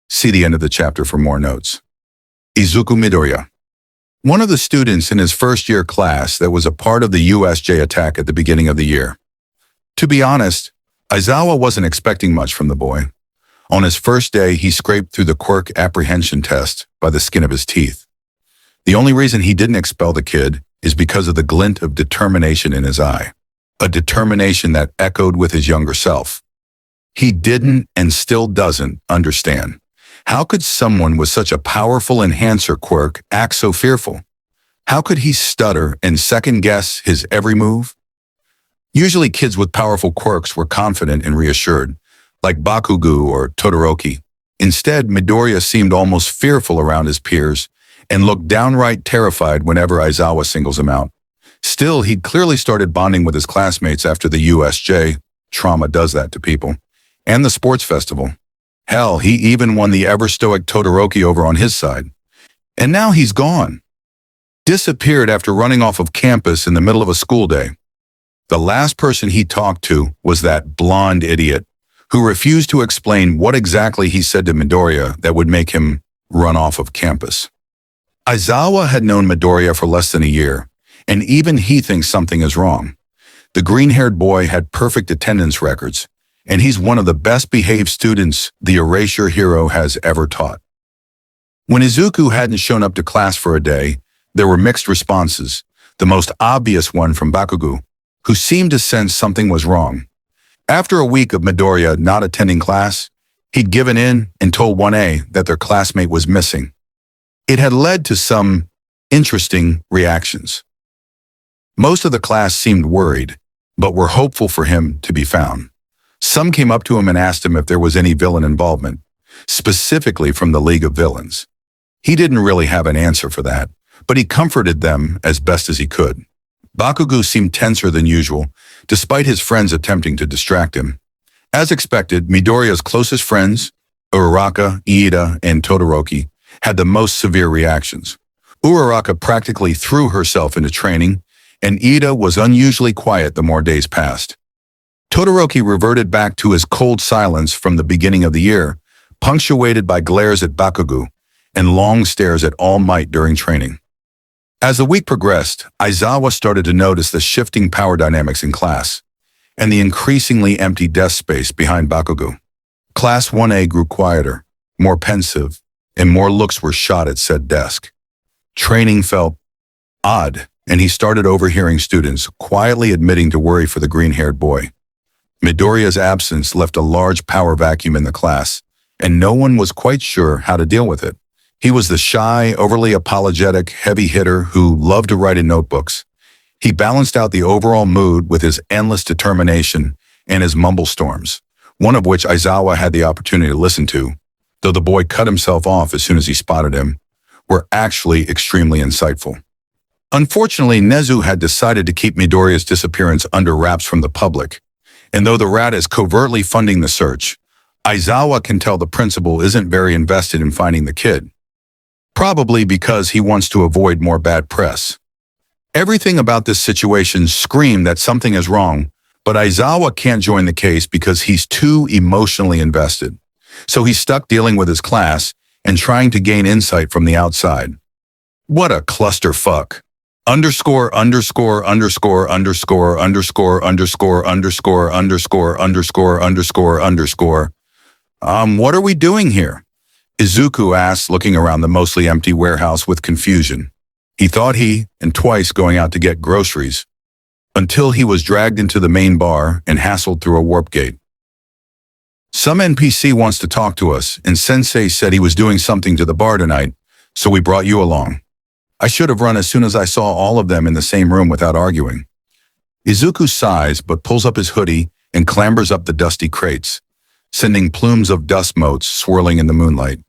Speaker 1: See the end of the chapter for more notes. Izuku Midoriya. One of the students in his first-year class that was a part of the USJ attack at the beginning of the year. To be honest, Aizawa wasn't expecting much from the boy. On his first day, he scraped through the quirk apprehension test by the skin of his teeth. The only reason he didn't expel the kid is because of the glint of determination in his eye, a determination that echoed with his younger self. He didn't and still doesn't understand. How could someone with such a powerful enhancer quirk act so fearful? How could he stutter and second-guess his every move? Usually kids with powerful quirks were confident and reassured, like Bakugo or Todoroki. Instead, Midoriya seemed almost fearful around his peers and looked downright terrified whenever Aizawa singles him out. Still, he'd clearly started bonding with his classmates after the USJ. Trauma does that to people. And the sports festival. Hell, he even won the ever-stoic Todoroki over on his side. And now he's gone. Disappeared after running off of campus in the middle of a school day. The last person he talked to was that blonde idiot who refused to explain what exactly he said to Midoriya that would make him run off of campus. Aizawa had known Midoriya for less than a year, and even he thinks something is wrong. The green-haired boy had perfect attendance records, and he's one of the best-behaved students the Erasure Hero has ever taught. When Izuku hadn't shown up to class for a day, there were mixed responses, the most obvious one from Bakugo, who seemed to sense something was wrong. After a week of Midoriya not attending class, he'd given in and told 1A that their classmate was missing. It had led to some interesting reactions. Most of the class seemed worried, but were hopeful for him to be found. Some came up to him and asked him if there was any villain involvement, specifically from the League of Villains. He didn't really have an answer for that, but he comforted them as best as he could. Bakugo seemed tenser than usual, despite his friends attempting to distract him. As expected, Midoriya's closest friends, Uraraka, Iida, and Todoroki, had the most severe reactions. Uraraka practically threw herself into training, and Iida was unusually quiet the more days passed. Todoroki reverted back to his cold silence from the beginning of the year, punctuated by glares at Bakugo and long stares at All Might during training. As the week progressed, Aizawa started to notice the shifting power dynamics in class and the increasingly empty desk space behind Bakugo. Class 1A grew quieter, more pensive, and more looks were shot at said desk. Training felt odd, and he started overhearing students quietly admitting to worry for the green-haired boy. Midoriya's absence left a large power vacuum in the class, and no one was quite sure how to deal with it. He was the shy, overly apologetic, heavy hitter who loved to write in notebooks, He balanced out the overall mood with his endless determination and his mumble storms, one of which Aizawa had the opportunity to listen to, though the boy cut himself off as soon as he spotted him, were actually extremely insightful. Unfortunately, Nezu had decided to keep Midoriya's disappearance under wraps from the public, and though the rat is covertly funding the search, Aizawa can tell the principal isn't very invested in finding the kid, probably because he wants to avoid more bad press. Everything about this situation screamed that something is wrong, but Aizawa can't join the case because he's too emotionally invested. So he's stuck dealing with his class and trying to gain insight from the outside. What a clusterfuck. Underscore, underscore, underscore, underscore, underscore, underscore, underscore, underscore, underscore, underscore, underscore. What are we doing here? Izuku asked, looking around the mostly empty warehouse with confusion. He thought and twice going out to get groceries, until he was dragged into the main bar and hassled through a warp gate. Some NPC wants to talk to us, and Sensei said he was doing something to the bar tonight, so we brought you along. I should have run as soon as I saw all of them in the same room without arguing. Izuku sighs but pulls up his hoodie and clambers up the dusty crates, sending plumes of dust motes swirling in the moonlight.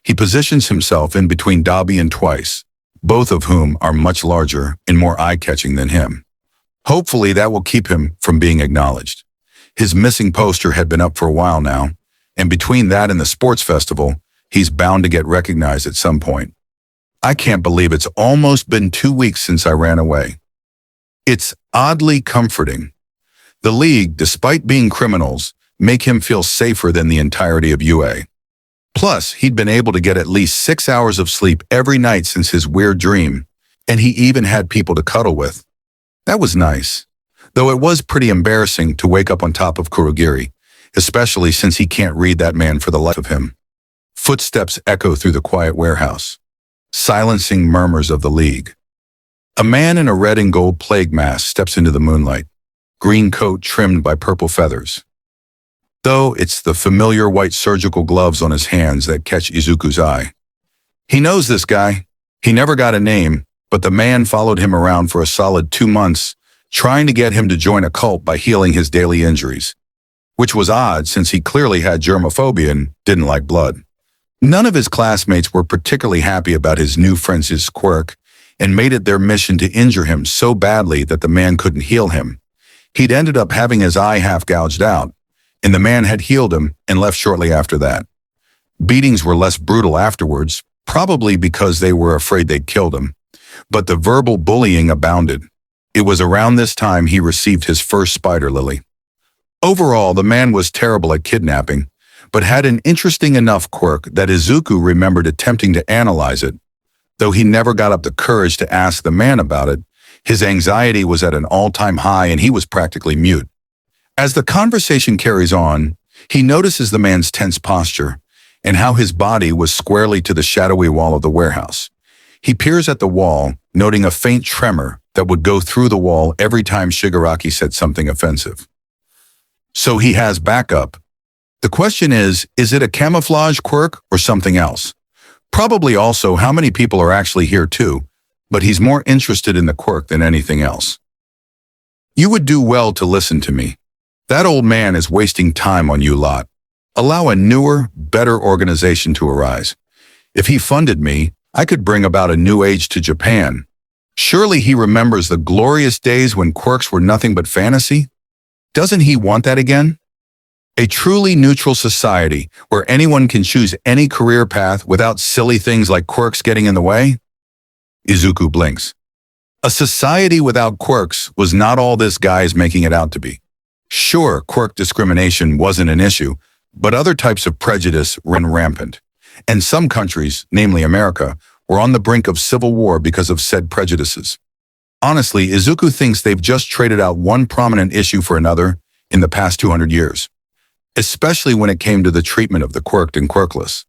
Speaker 1: He positions himself in between Dabi and Twice, both of whom are much larger and more eye-catching than him. Hopefully that will keep him from being acknowledged. His missing poster had been up for a while now, and between that and the sports festival, he's bound to get recognized at some point. I can't believe it's almost been 2 weeks since I ran away. It's oddly comforting. The League, despite being criminals, make him feel safer than the entirety of UA. Plus, he'd been able to get at least 6 hours of sleep every night since his weird dream, and he even had people to cuddle with. That was nice, though it was pretty embarrassing to wake up on top of Kurogiri, especially since he can't read that man for the life of him. Footsteps echo through the quiet warehouse, silencing murmurs of the League. A man in a red and gold plague mask steps into the moonlight, green coat trimmed by purple feathers. Though it's the familiar white surgical gloves on his hands that catch Izuku's eye. He knows this guy. He never got a name, but the man followed him around for a solid 2 months, trying to get him to join a cult by healing his daily injuries, which was odd since he clearly had germophobia and didn't like blood. None of his classmates were particularly happy about his new friend's quirk and made it their mission to injure him so badly that the man couldn't heal him. He'd ended up having his eye half gouged out, and the man had healed him and left shortly after that. Beatings were less brutal afterwards, probably because they were afraid they'd killed him, but the verbal bullying abounded. It was around this time he received his first spider lily. Overall, the man was terrible at kidnapping, but had an interesting enough quirk that Izuku remembered attempting to analyze it. Though he never got up the courage to ask the man about it, his anxiety was at an all-time high and he was practically mute. As the conversation carries on, he notices the man's tense posture and how his body was squarely to the shadowy wall of the warehouse. He peers at the wall, noting a faint tremor that would go through the wall every time Shigaraki said something offensive. So he has backup. The question is it a camouflage quirk or something else? Probably also how many people are actually here too, but he's more interested in the quirk than anything else. You would do well to listen to me. That old man is wasting time on you lot. Allow a newer, better organization to arise. If he funded me, I could bring about a new age to Japan. Surely he remembers the glorious days when quirks were nothing but fantasy? Doesn't he want that again? A truly neutral society where anyone can choose any career path without silly things like quirks getting in the way? Izuku blinks. A society without quirks was not all this guy is making it out to be. Sure, quirk discrimination wasn't an issue, but other types of prejudice ran rampant. And some countries, namely America, were on the brink of civil war because of said prejudices. Honestly, Izuku thinks they've just traded out one prominent issue for another in the past 200 years. Especially when it came to the treatment of the quirked and quirkless.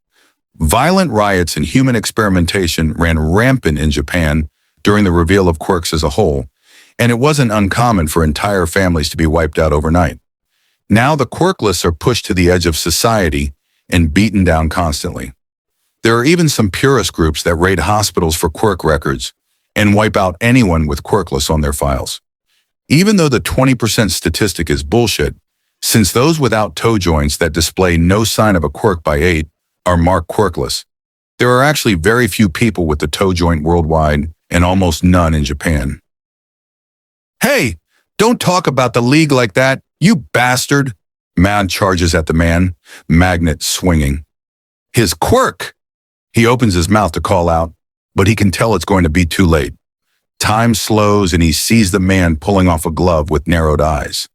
Speaker 1: Violent riots and human experimentation ran rampant in Japan during the reveal of quirks as a whole, and it wasn't uncommon for entire families to be wiped out overnight. Now the quirkless are pushed to the edge of society and beaten down constantly. There are even some purist groups that raid hospitals for quirk records, and wipe out anyone with quirkless on their files. Even though the 20% statistic is bullshit, since those without toe joints that display no sign of a quirk by 8 are marked quirkless, there are actually very few people with the toe joint worldwide and almost none in Japan. Hey, don't talk about the league like that, you bastard! Mad charges at the man, magnet swinging. His quirk! He opens his mouth to call out, but he can tell it's going to be too late. Time slows and he sees the man pulling off a glove with narrowed eyes.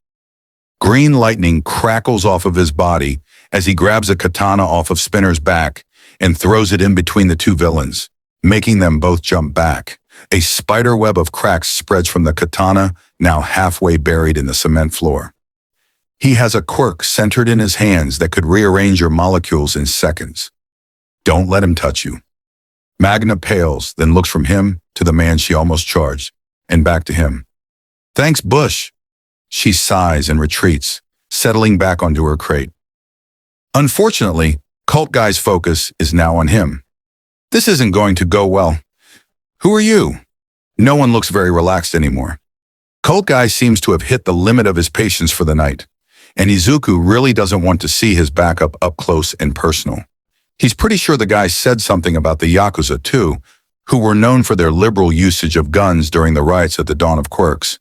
Speaker 1: Green lightning crackles off of his body as he grabs a katana off of Spinner's back and throws it in between the two villains, making them both jump back. A spider web of cracks spreads from the katana, now halfway buried in the cement floor. He has a quirk centered in his hands that could rearrange your molecules in seconds. Don't let him touch you. Magna pales, then looks from him to the man she almost charged, and back to him. Thanks, Bush. She sighs and retreats, settling back onto her crate. Unfortunately, Cult Guy's focus is now on him. This isn't going to go well. Who are you? No one looks very relaxed anymore. Cult Guy seems to have hit the limit of his patience for the night, and Izuku really doesn't want to see his backup up close and personal. He's pretty sure the guy said something about the Yakuza too, who were known for their liberal usage of guns during the riots at the dawn of quirks.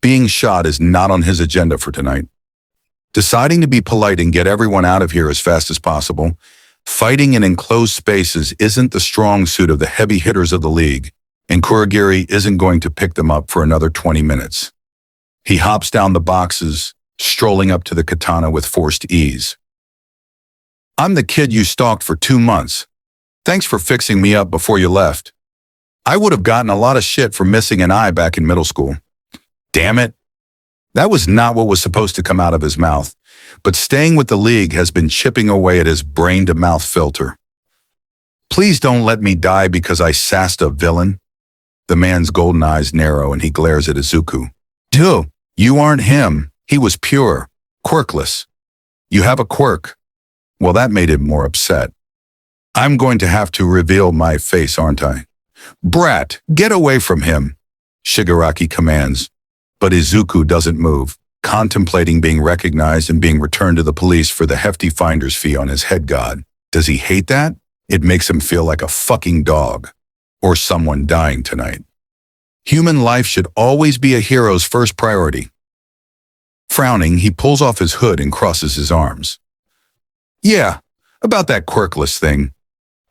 Speaker 1: Being shot is not on his agenda for tonight. Deciding to be polite and get everyone out of here as fast as possible, fighting in enclosed spaces isn't the strong suit of the heavy hitters of the league, and Kurogiri isn't going to pick them up for another 20 minutes. He hops down the boxes, strolling up to the katana with forced ease. I'm the kid you stalked for 2 months. Thanks for fixing me up before you left. I would have gotten a lot of shit for missing an eye back in middle school. Damn it. That was not what was supposed to come out of his mouth, but staying with the league has been chipping away at his brain-to-mouth filter. Please don't let me die because I sassed a villain. The man's golden eyes narrow and he glares at Izuku. Dude, you aren't him. He was pure, quirkless. You have a quirk. Well, that made him more upset. I'm going to have to reveal my face, aren't I? Brat, get away from him, Shigaraki commands. But Izuku doesn't move, contemplating being recognized and being returned to the police for the hefty finder's fee on his head god. Does he hate that? It makes him feel like a fucking dog. Or someone dying tonight. Human life should always be a hero's first priority. Frowning, he pulls off his hood and crosses his arms. Yeah, about that quirkless thing.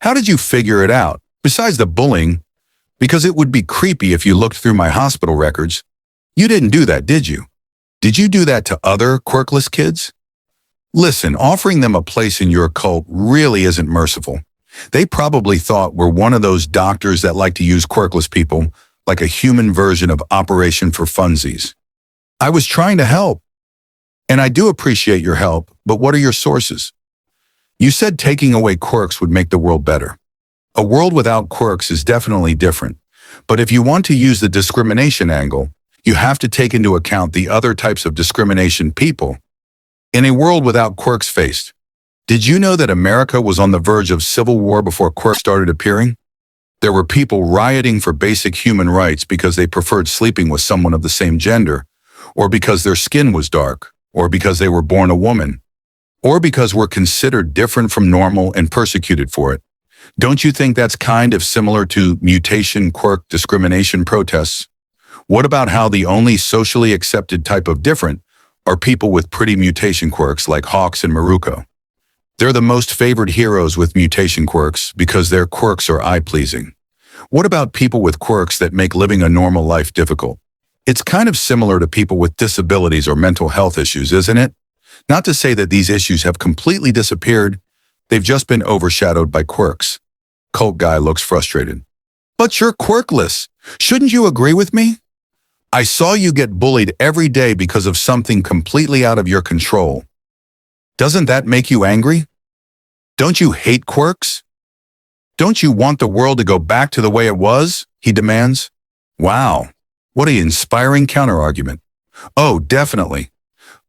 Speaker 1: How did you figure it out, besides the bullying? Because it would be creepy if you looked through my hospital records. You didn't do that, did you? Did you do that to other quirkless kids? Listen, offering them a place in your cult really isn't merciful. They probably thought we're one of those doctors that like to use quirkless people, like a human version of Operation for Funsies. I was trying to help. And I do appreciate your help, but what are your sources? You said taking away quirks would make the world better. A world without quirks is definitely different, but if you want to use the discrimination angle, you have to take into account the other types of discrimination people. In a world without quirks faced, did you know that America was on the verge of civil war before quirks started appearing? There were people rioting for basic human rights because they preferred sleeping with someone of the same gender, or because their skin was dark, or because they were born a woman, or because we're considered different from normal and persecuted for it. Don't you think that's kind of similar to mutation quirk discrimination protests? What about how the only socially accepted type of different are people with pretty mutation quirks like Hawks and Maruko? They're the most favored heroes with mutation quirks because their quirks are eye-pleasing. What about people with quirks that make living a normal life difficult? It's kind of similar to people with disabilities or mental health issues, isn't it? Not to say that these issues have completely disappeared, they've just been overshadowed by quirks. Cult Guy looks frustrated. But you're quirkless. Shouldn't you agree with me? I saw you get bullied every day because of something completely out of your control. Doesn't that make you angry? Don't you hate quirks? Don't you want the world to go back to the way it was? He demands. Wow, what an inspiring counterargument. Oh, definitely.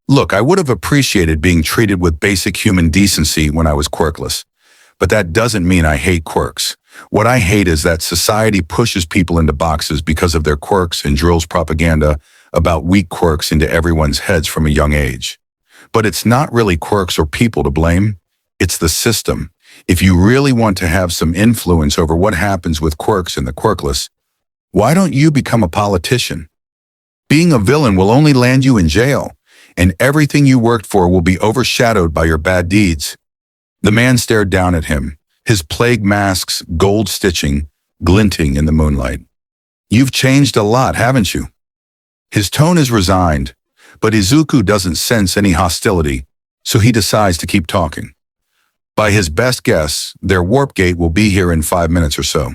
Speaker 1: Look, I would have appreciated being treated with basic human decency when I was quirkless, but that doesn't mean I hate quirks. What I hate is that society pushes people into boxes because of their quirks and drills propaganda about weak quirks into everyone's heads from a young age. But it's not really quirks or people to blame. It's the system. If you really want to have some influence over what happens with quirks and the quirkless, why don't you become a politician? Being a villain will only land you in jail, and everything you worked for will be overshadowed by your bad deeds. The man stared down at him, his plague mask's gold stitching glinting in the moonlight. You've changed a lot, haven't you? His tone is resigned, but Izuku doesn't sense any hostility, so he decides to keep talking. By his best guess, their warp gate will be here in 5 minutes or so.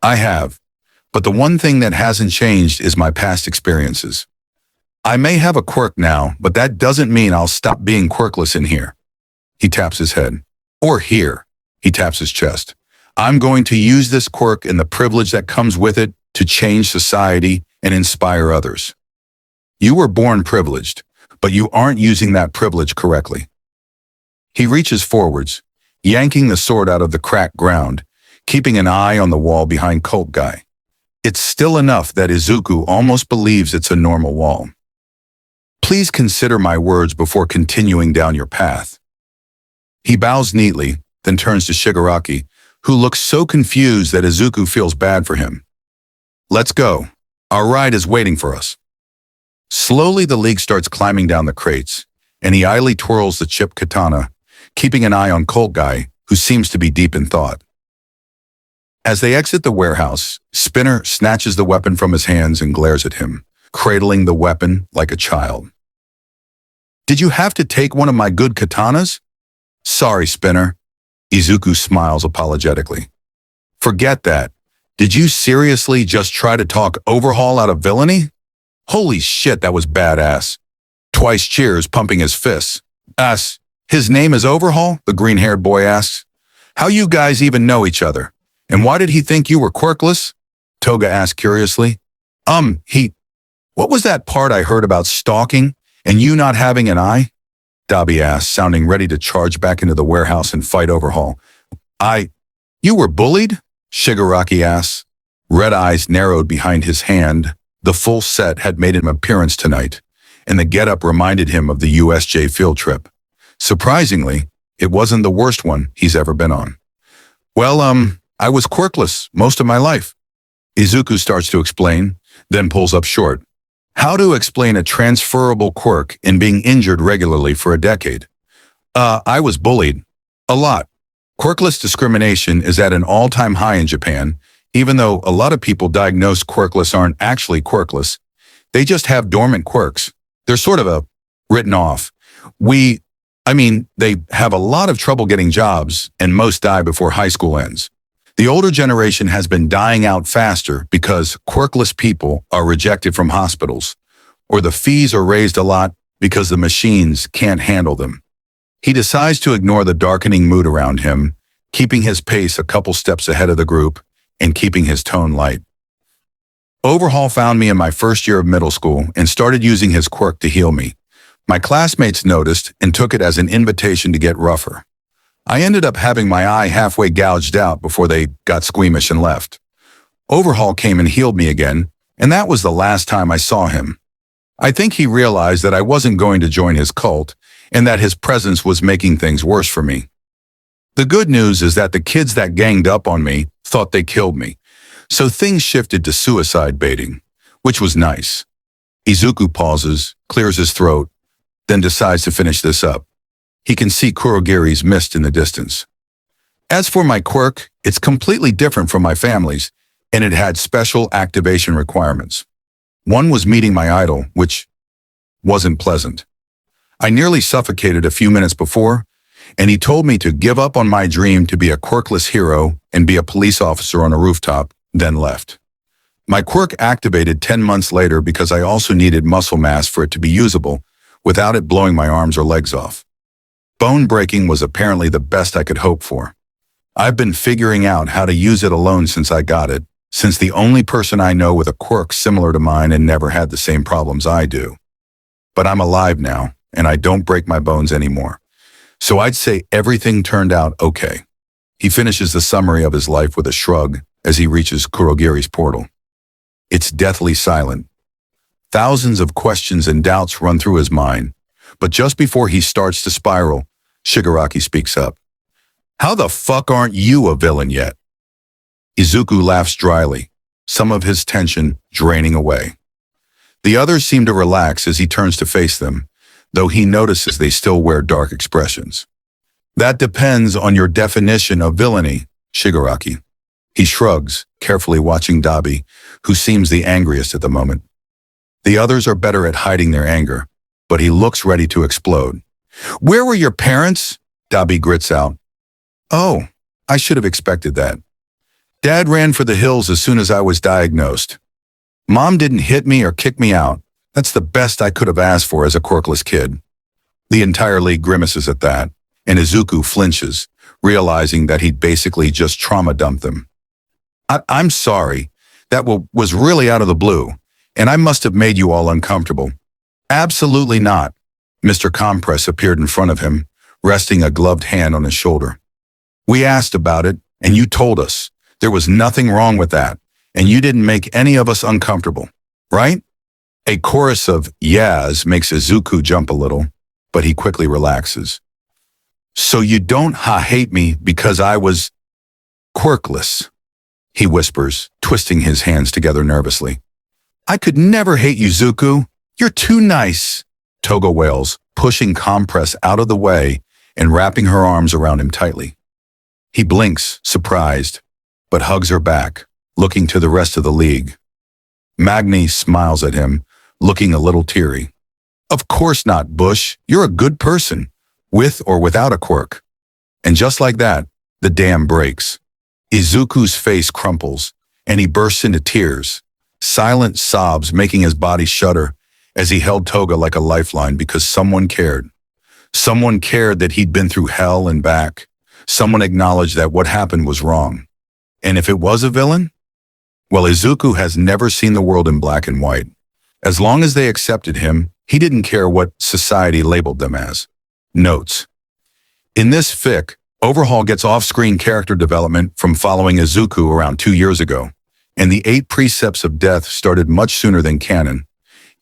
Speaker 1: I have, but the one thing that hasn't changed is my past experiences. I may have a quirk now, but that doesn't mean I'll stop being quirkless in here. He taps his head. Or here. He taps his chest. I'm going to use this quirk and the privilege that comes with it to change society and inspire others. You were born privileged, but you aren't using that privilege correctly. He reaches forwards, yanking the sword out of the cracked ground, keeping an eye on the wall behind Cult Guy. It's still enough that Izuku almost believes it's a normal wall. Please consider my words before continuing down your path. He bows neatly, then turns to Shigaraki, who looks so confused that Izuku feels bad for him. Let's go. Our ride is waiting for us. Slowly the League starts climbing down the crates, and he idly twirls the chipped katana, keeping an eye on Cult Guy, who seems to be deep in thought. As they exit the warehouse, Spinner snatches the weapon from his hands and glares at him, cradling the weapon like a child. Did you have to take one of my good katanas? Sorry, Spinner. Izuku smiles apologetically. Forget that. Did you seriously just try to talk Overhaul out of villainy? Holy shit, that was badass. Twice cheers, pumping his fists. His name is Overhaul? The green-haired boy asks. How you guys even know each other? And why did he think you were quirkless? Toga asked curiously. What was that part I heard about stalking and you not having an eye? Dabi asked, sounding ready to charge back into the warehouse and fight Overhaul. You were bullied? Shigaraki asked. Red eyes narrowed behind his hand. The full set had made an appearance tonight, and the getup reminded him of the USJ field trip. Surprisingly, it wasn't the worst one he's ever been on. Well, I was quirkless most of my life. Izuku starts to explain, then pulls up short. How to explain a transferable quirk in being injured regularly for a decade? I was bullied. A lot. Quirkless discrimination is at an all-time high in Japan, even though a lot of people diagnosed quirkless aren't actually quirkless. They just have dormant quirks. They're sort of written off. They have a lot of trouble getting jobs, and most die before high school ends. The older generation has been dying out faster because quirkless people are rejected from hospitals, or the fees are raised a lot because the machines can't handle them. He decides to ignore the darkening mood around him, keeping his pace a couple steps ahead of the group and keeping his tone light. Overhaul found me in my first year of middle school and started using his quirk to heal me. My classmates noticed and took it as an invitation to get rougher. I ended up having my eye halfway gouged out before they got squeamish and left. Overhaul came and healed me again, and that was the last time I saw him. I think he realized that I wasn't going to join his cult and that his presence was making things worse for me. The good news is that the kids that ganged up on me thought they killed me, so things shifted to suicide baiting, which was nice. Izuku pauses, clears his throat, then decides to finish this up. He can see Kurogiri's mist in the distance. As for my quirk, it's completely different from my family's, and it had special activation requirements. One was meeting my idol, which wasn't pleasant. I nearly suffocated a few minutes before, and he told me to give up on my dream to be a quirkless hero and be a police officer on a rooftop, then left. My quirk activated 10 months later because I also needed muscle mass for it to be usable, without it blowing my arms or legs off. Bone breaking was apparently the best I could hope for. I've been figuring out how to use it alone since I got it, since the only person I know with a quirk similar to mine and never had the same problems I do. But I'm alive now, and I don't break my bones anymore. So I'd say everything turned out okay. He finishes the summary of his life with a shrug as he reaches Kurogiri's portal. It's deathly silent. Thousands of questions and doubts run through his mind, but just before he starts to spiral, Shigaraki speaks up. How the fuck aren't you a villain yet? Izuku laughs dryly, some of his tension draining away. The others seem to relax as he turns to face them, though he notices they still wear dark expressions. That depends on your definition of villainy, Shigaraki. He shrugs, carefully watching Dabi, who seems the angriest at the moment. The others are better at hiding their anger, but he looks ready to explode. Where were your parents? Dabi grits out. Oh, I should have expected that. Dad ran for the hills as soon as I was diagnosed. Mom didn't hit me or kick me out. That's the best I could have asked for as a quirkless kid. The entire league grimaces at that, and Izuku flinches, realizing that he'd basically just trauma dumped them. I'm sorry. That was really out of the blue, and I must have made you all uncomfortable. Absolutely not. Mr. Compress appeared in front of him, resting a gloved hand on his shoulder. We asked about it, and you told us. There was nothing wrong with that, and you didn't make any of us uncomfortable, right? A chorus of yeahs makes Izuku jump a little, but he quickly relaxes. So you don't hate me because I was quirkless, he whispers, twisting his hands together nervously. I could never hate you, Zuko. You're too nice, Toga wails, pushing Compress out of the way and wrapping her arms around him tightly. He blinks, surprised, but hugs her back, looking to the rest of the league. Magni smiles at him, looking a little teary. Of course not, Bush. You're a good person, with or without a quirk. And just like that, the dam breaks. Izuku's face crumples, and he bursts into tears, silent sobs making his body shudder as he held Toga like a lifeline because someone cared. Someone cared that he'd been through hell and back. Someone acknowledged that what happened was wrong. And if it was a villain? Well, Izuku has never seen the world in black and white. As long as they accepted him, he didn't care what society labeled them as. Notes. In this fic, Overhaul gets off-screen character development from following Izuku around 2 years ago, and the 8 precepts of death started much sooner than canon.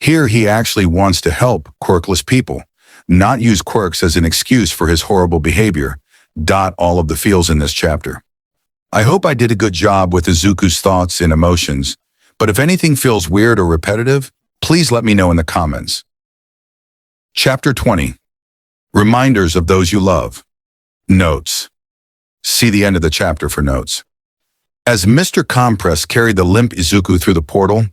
Speaker 1: Here he actually wants to help quirkless people, not use quirks as an excuse for his horrible behavior. All of the feels in this chapter. I hope I did a good job with Izuku's thoughts and emotions, but if anything feels weird or repetitive, please let me know in the comments. Chapter 20. Reminders of those you love. Notes. See the end of the chapter for notes. As Mr. Compress carried the limp Izuku through the portal,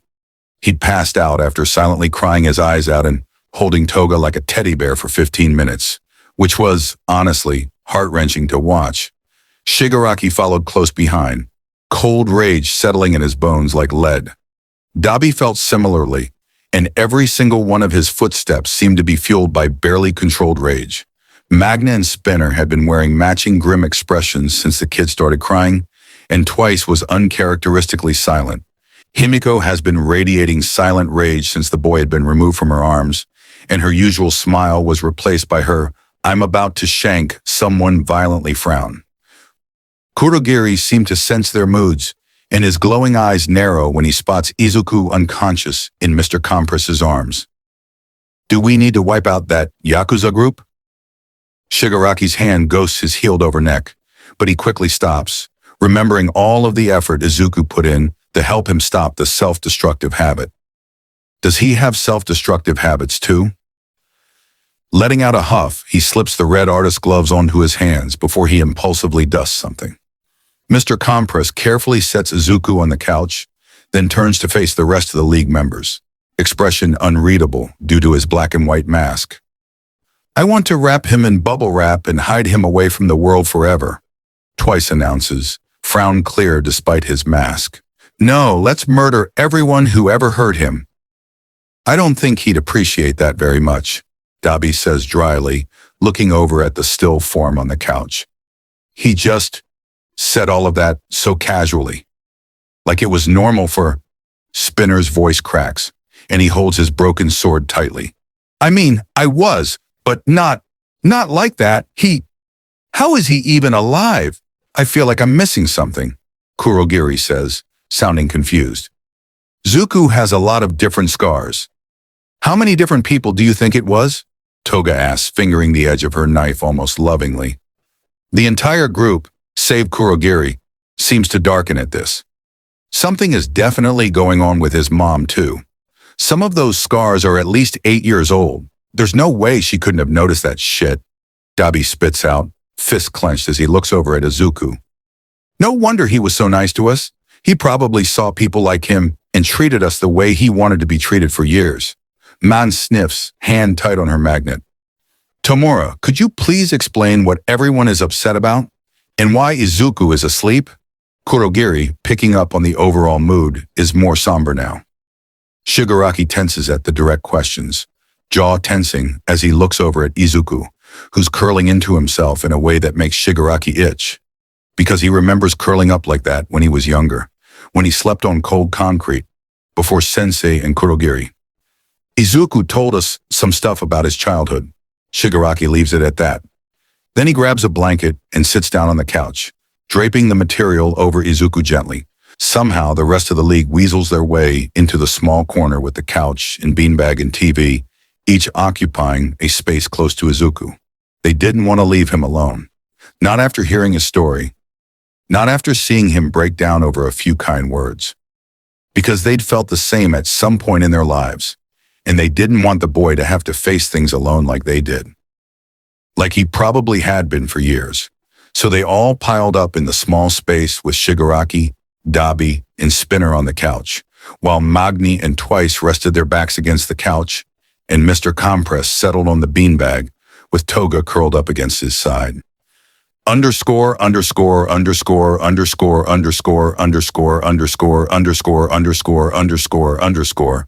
Speaker 1: he'd passed out after silently crying his eyes out and holding Toga like a teddy bear for 15 minutes, which was, honestly, heart-wrenching to watch. Shigaraki followed close behind, cold rage settling in his bones like lead. Dabi felt similarly, and every single one of his footsteps seemed to be fueled by barely controlled rage. Magna and Spinner had been wearing matching grim expressions since the kid started crying, and Twice was uncharacteristically silent. Himiko has been radiating silent rage since the boy had been removed from her arms, and her usual smile was replaced by her "I'm about to shank someone" violently frown. Kurogiri seemed to sense their moods, and his glowing eyes narrow when he spots Izuku unconscious in Mr. Compress's arms. Do we need to wipe out that Yakuza group? Shigaraki's hand ghosts his healed-over neck, but he quickly stops, remembering all of the effort Izuku put in to help him stop the self-destructive habit. Does he have self-destructive habits too? Letting out a huff, he slips the red artist gloves onto his hands before he impulsively dusts something. Mr. Compress carefully sets Izuku on the couch, then turns to face the rest of the league members, expression unreadable due to his black and white mask. I want to wrap him in bubble wrap and hide him away from the world forever, Twice announces, frown clear despite his mask. No, let's murder everyone who ever hurt him. I don't think he'd appreciate that very much, Dabi says dryly, looking over at the still form on the couch. He just said all of that so casually, like it was normal for... Spinner's voice cracks, and he holds his broken sword tightly. I mean, I was, but not like that. How is he even alive? I feel like I'm missing something, Kurogiri says, sounding confused. Zuko has a lot of different scars. How many different people do you think it was? Toga asks, fingering the edge of her knife almost lovingly. The entire group, save Kurogiri, seems to darken at this. Something is definitely going on with his mom, too. Some of those scars are at least 8 years old. There's no way she couldn't have noticed that shit. Dabi spits out, fist clenched as he looks over at Izuku. No wonder he was so nice to us. He probably saw people like him and treated us the way he wanted to be treated for years. Man sniffs, hand tight on her magnet. Tomura, could you please explain what everyone is upset about? And why Izuku is asleep? Kurogiri, picking up on the overall mood, is more somber now. Shigaraki tenses at the direct questions, jaw tensing as he looks over at Izuku, who's curling into himself in a way that makes Shigaraki itch. Because he remembers curling up like that when he was younger, when he slept on cold concrete, before Sensei and Kurogiri. Izuku told us some stuff about his childhood. Shigaraki leaves it at that. Then he grabs a blanket and sits down on the couch, draping the material over Izuku gently. Somehow, the rest of the league weasels their way into the small corner with the couch and beanbag and TV, each occupying a space close to Izuku. They didn't want to leave him alone. Not after hearing his story. Not after seeing him break down over a few kind words. Because they'd felt the same at some point in their lives, and they didn't want the boy to have to face things alone like they did. Like he probably had been for years. So they all piled up in the small space with Shigaraki, Dabi, and Spinner on the couch, while Magni and Twice rested their backs against the couch, and Mr. Compress settled on the beanbag, with Toga curled up against his side. Underscore, underscore, underscore, underscore, underscore, underscore, underscore, underscore, underscore, underscore, underscore.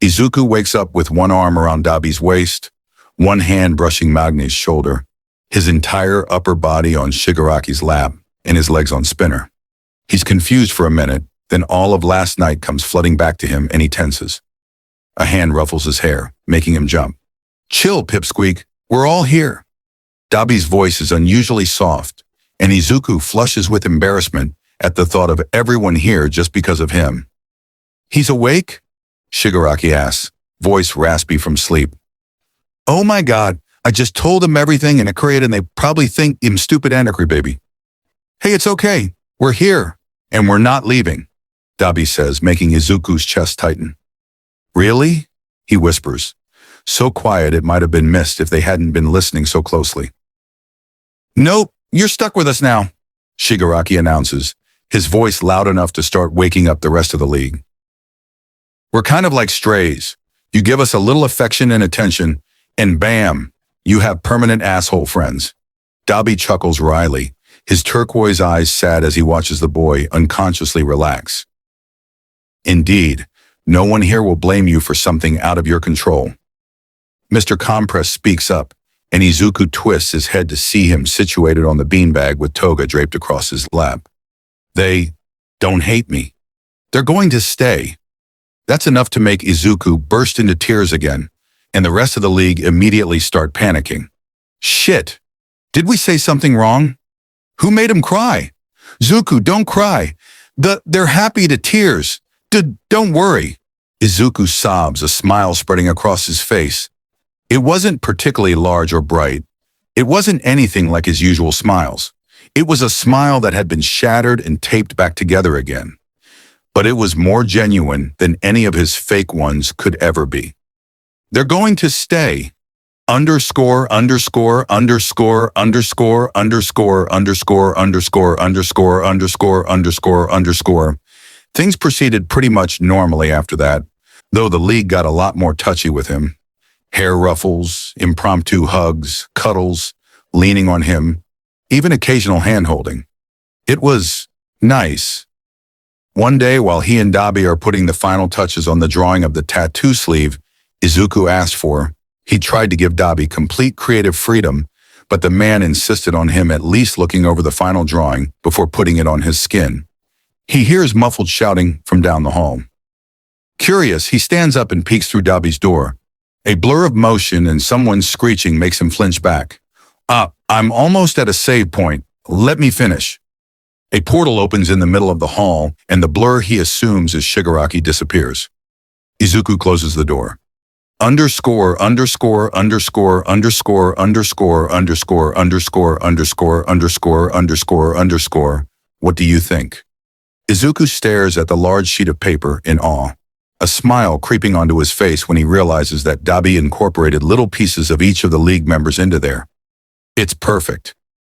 Speaker 1: Izuku wakes up with one arm around Dabi's waist, one hand brushing Magni's shoulder, his entire upper body on Shigaraki's lap, and his legs on Spinner. He's confused for a minute, then all of last night comes flooding back to him and he tenses. A hand ruffles his hair, making him jump. Chill, Pipsqueak, we're all here. Dabi's voice is unusually soft, and Izuku flushes with embarrassment at the thought of everyone here just because of him. He's awake? Shigaraki asks, voice raspy from sleep. Oh my god, I just told him everything in a crate and they probably think I'm stupid and angry baby. Hey, it's okay. We're here, and we're not leaving, Dabi says, making Izuku's chest tighten. Really? He whispers, so quiet it might have been missed if they hadn't been listening so closely. Nope, you're stuck with us now, Shigaraki announces, his voice loud enough to start waking up the rest of the league. We're kind of like strays. You give us a little affection and attention, and bam, you have permanent asshole friends. Dabi chuckles wryly, his turquoise eyes sad as he watches the boy unconsciously relax. Indeed, no one here will blame you for something out of your control. Mr. Compress speaks up, and Izuku twists his head to see him situated on the beanbag with Toga draped across his lap. They don't hate me. They're going to stay. That's enough to make Izuku burst into tears again, and the rest of the league immediately start panicking. Shit! Did we say something wrong? Who made him cry? Zuku, don't cry. They're happy to tears. Don't worry. Izuku sobs, a smile spreading across his face. It wasn't particularly large or bright. It wasn't anything like his usual smiles. It was a smile that had been shattered and taped back together again. But it was more genuine than any of his fake ones could ever be. They're going to stay. Underscore, underscore, underscore, underscore, underscore, underscore, underscore, underscore, underscore, underscore, underscore. Things proceeded pretty much normally after that, though the league got a lot more touchy with him. Hair ruffles, impromptu hugs, cuddles, leaning on him, even occasional hand-holding. It was nice. One day, while he and Dabi are putting the final touches on the drawing of the tattoo sleeve Izuku asked for, he tried to give Dabi complete creative freedom, but the man insisted on him at least looking over the final drawing before putting it on his skin. He hears muffled shouting from down the hall. Curious, he stands up and peeks through Dabi's door. A blur of motion and someone screeching makes him flinch back. I'm almost at a save point. Let me finish. A portal opens in the middle of the hall, and the blur he assumes is Shigaraki disappears. Izuku closes the door. Underscore, underscore, underscore, underscore, underscore, underscore, underscore, underscore, underscore, underscore, underscore. What do you think? Izuku stares at the large sheet of paper in awe, a smile creeping onto his face when he realizes that Dabi incorporated little pieces of each of the League members into there. It's perfect.